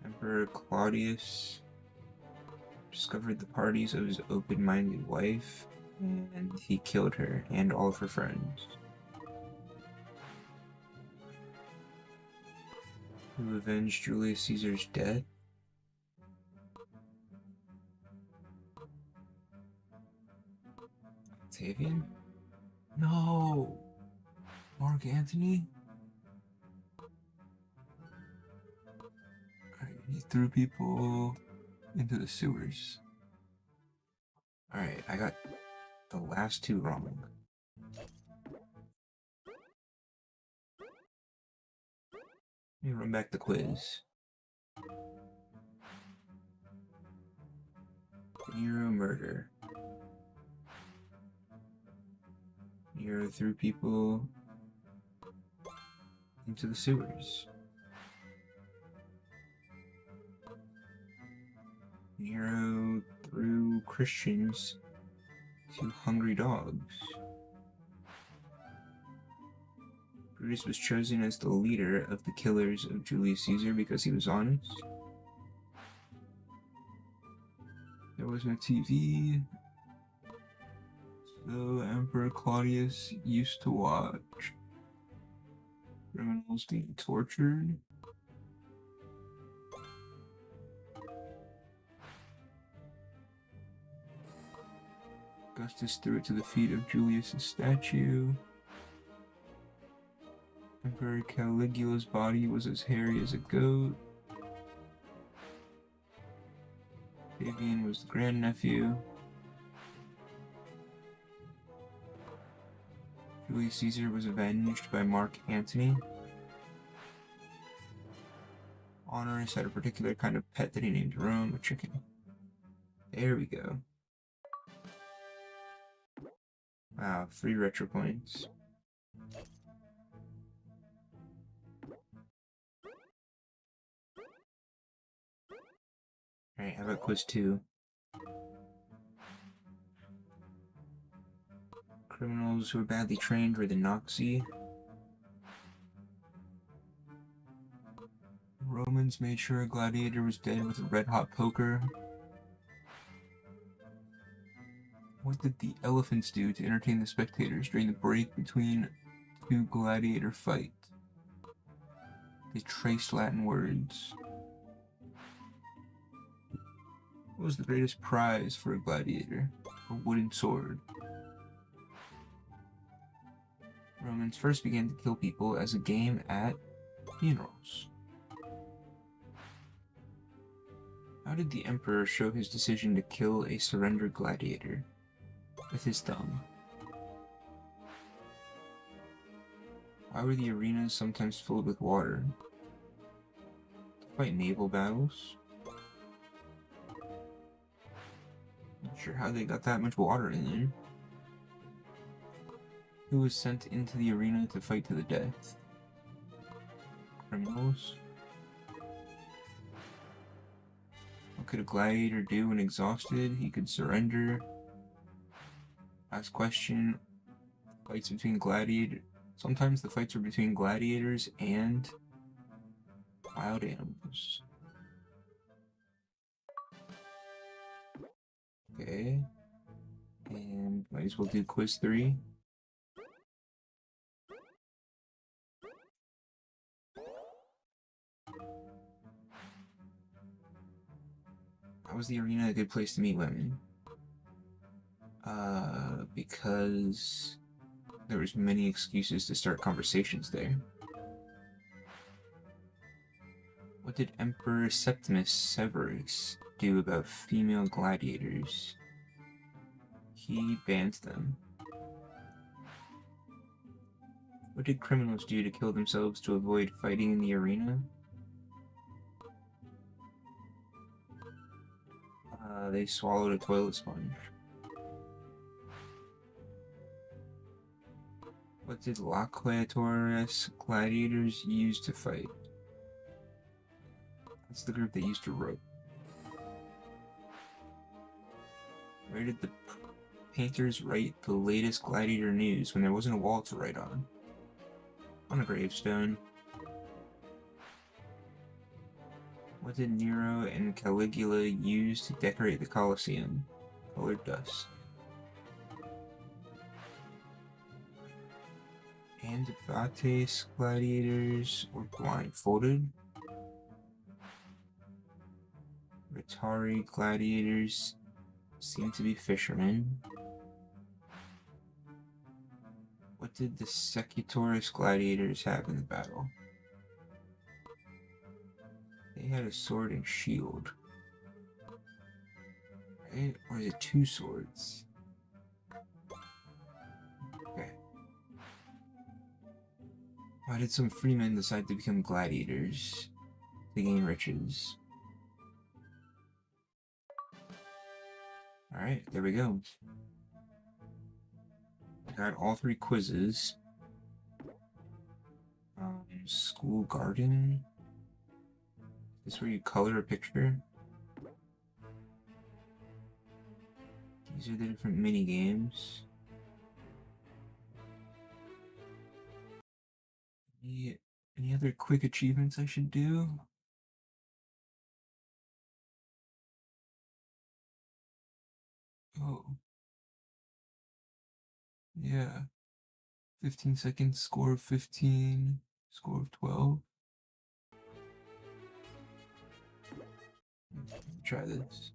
Emperor Claudius discovered the parties of his open-minded wife, and he killed her and all of her friends. Who avenged Julius Caesar's death? Octavian? No! Mark Antony? He threw people into the sewers. Alright, I got the last 2 wrong. Let me run back the quiz. Nero murder. Nero threw people into the sewers. Nero threw Christians to hungry dogs. Brutus was chosen as the leader of the killers of Julius Caesar because he was honest. There was no TV, so Emperor Claudius used to watch criminals being tortured. Augustus threw it to the feet of Julius's statue. Emperor Caligula's body was as hairy as a goat. Fabian was the grandnephew. Julius Caesar was avenged by Mark Antony. Honorius had a particular kind of pet that he named Rome, a chicken. There we go. Wow, 3 retro points. Alright, how about quiz 2? Criminals who were badly trained were the Noxi. Romans made sure a gladiator was dead with a red-hot poker. What did the elephants do to entertain the spectators during the break between 2 gladiator fights? They traced Latin words. What was the greatest prize for a gladiator? A wooden sword. Romans first began to kill people as a game at funerals. How did the emperor show his decision to kill a surrendered gladiator? With his thumb. Why were the arenas sometimes filled with water? To fight naval battles? Not sure how they got that much water in there. Who was sent into the arena to fight to the death? Criminals? What could a gladiator do when exhausted? He could surrender. Last question. Fights between gladiators. Sometimes the fights were between gladiators and wild animals. Okay. And might as well do quiz 3. How was the arena a good place to meet women? Because there was many excuses to start conversations there. What did Emperor Septimus Severus do about female gladiators? He banned them. What did criminals do to kill themselves to avoid fighting in the arena? They swallowed a toilet sponge. What did Laquatorius gladiators use to fight? That's the group that used to rope. Where did the painters write the latest gladiator news when there wasn't a wall to write on? On a gravestone. What did Nero and Caligula use to decorate the Colosseum? Colored dust. Antibates gladiators were blindfolded. Rhetari gladiators seem to be fishermen. What did the Secutorus gladiators have in the battle? They had a sword and shield. Right? Or is it 2 swords? Okay. Why did some freemen decide to become gladiators? To gain riches. Alright, there we go. Got all 3 quizzes. School garden. Is this where you color a picture? These are the different mini games. Any other quick achievements I should do? Oh. Yeah. 15 seconds, score of 15, score of 12. Try this.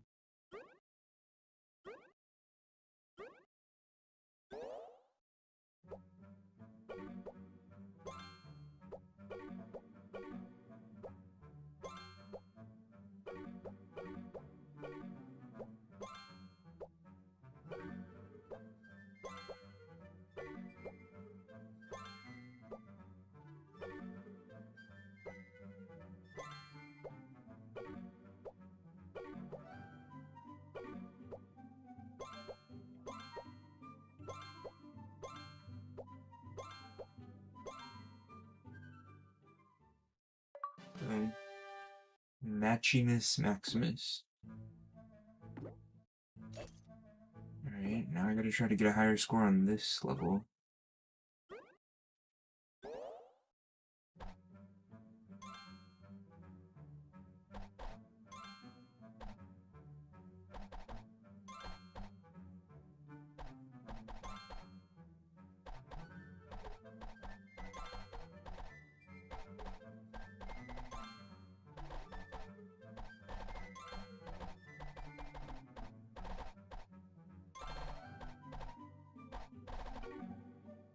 Maximus Maximus. Alright, now I gotta try to get a higher score on this level.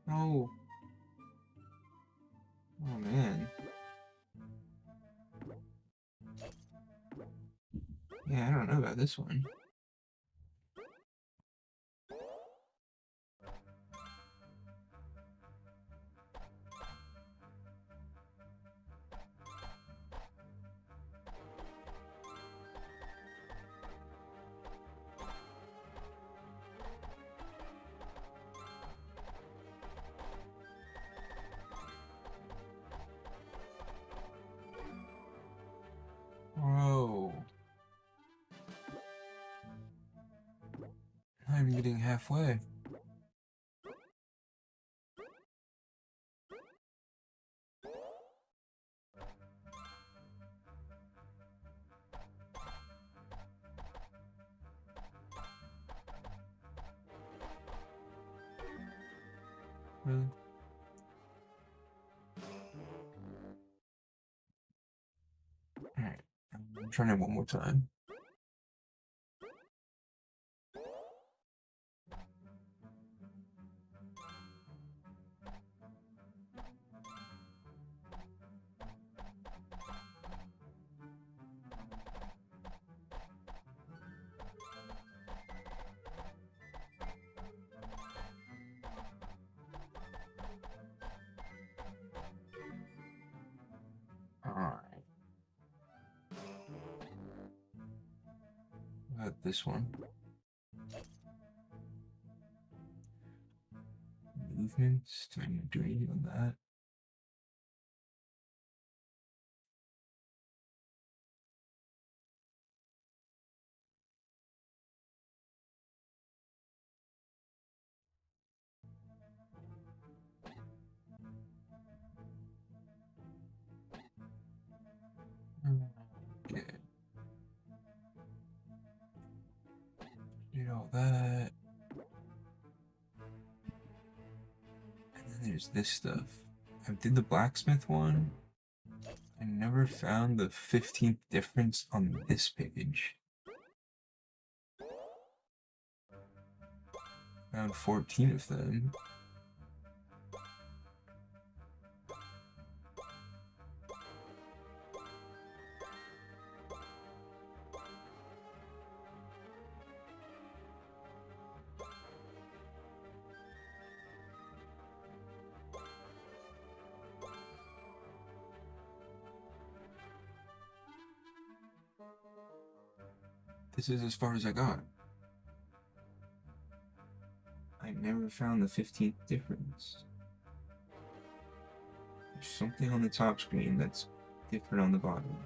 Oh. Oh man. Yeah, I don't know about this one. Whoa. I'm getting halfway. Really? Alright, I'm trying it one more time. Alright. About this one. Movements? Do I need to do anything on that? Okay. Did all that. And then there's this stuff. I did the blacksmith one. I never found the 15th difference on this page. Found 14 of them. This is as far as I got. I never found the 15th difference. There's something on the top screen that's different on the bottom.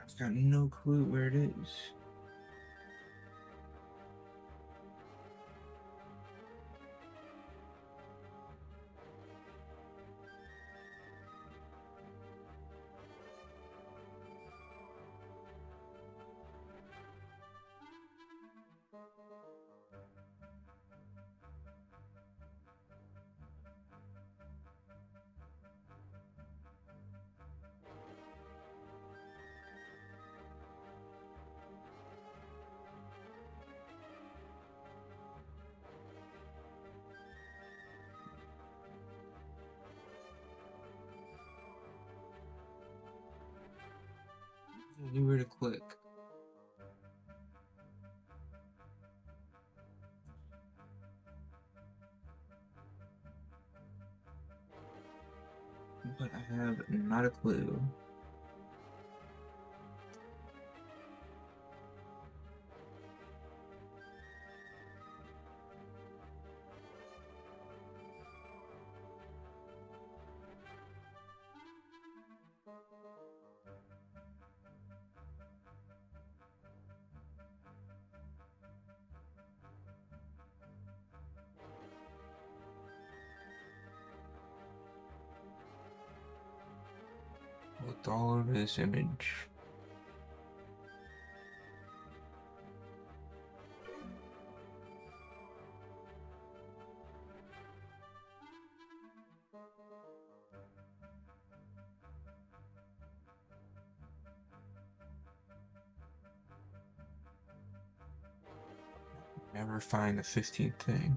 I've got no clue where it is. I knew where to click. have not a clue. With all of this image. Never find the 15th thing.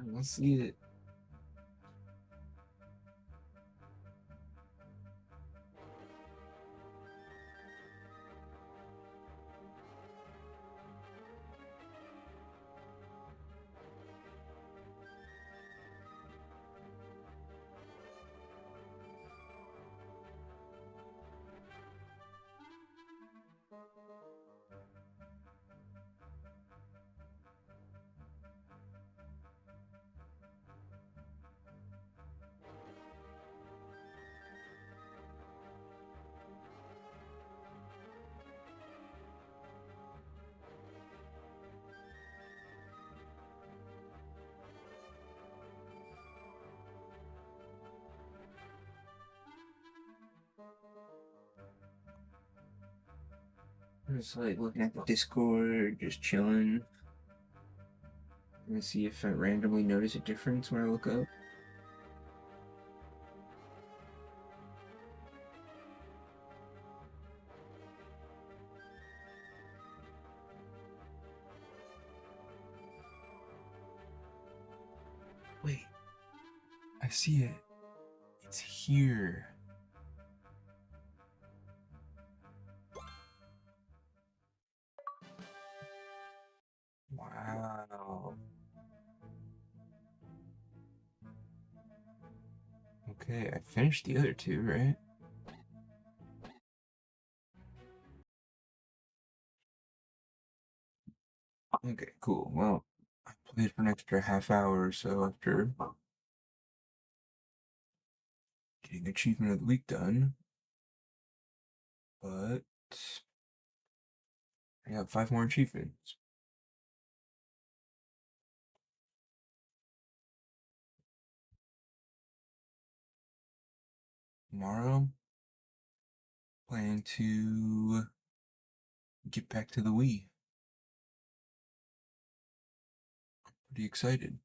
I don't see it. Just like looking at the Discord, just chilling. I'm gonna see if I randomly notice a difference when I look up. Wait, I see it. It's here. Wow. Okay, I finished the other two, right? Okay, cool. Well, I played for an extra half hour or so after getting Achievement of the Week done. But I got 5 more achievements. Tomorrow, plan to get back to the Wii. Pretty excited.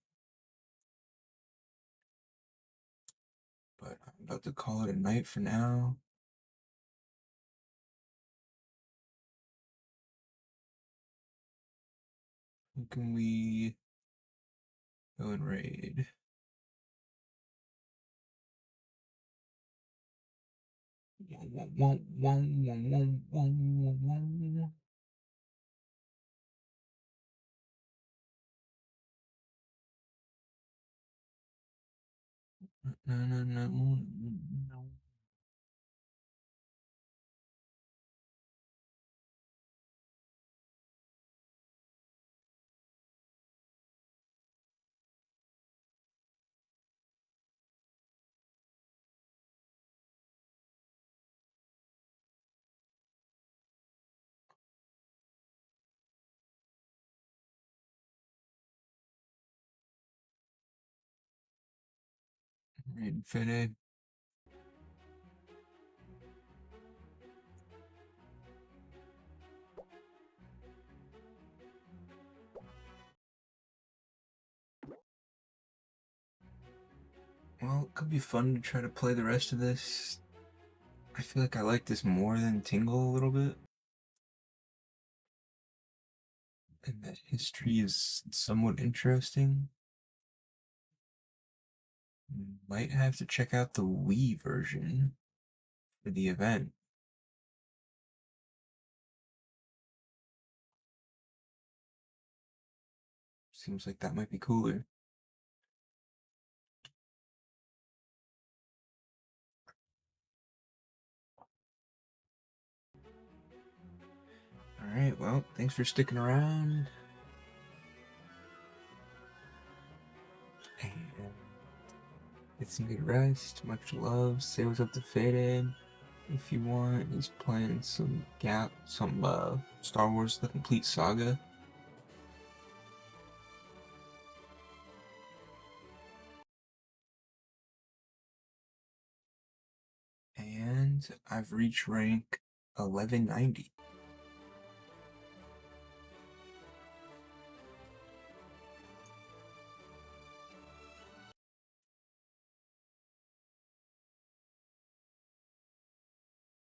But I'm about to call it a night for now. Who can we go and raid? Raid Fede. Well, it could be fun to try to play the rest of this. I feel like I like this more than Tingle a little bit. And that history is somewhat interesting. Might have to check out the Wii version for the event. Seems like that might be cooler. Alright, well, thanks for sticking around. And get some good rest. Much love. Say what's up to Faded if you want. He's playing some Star Wars The Complete Saga. And I've reached rank 1190.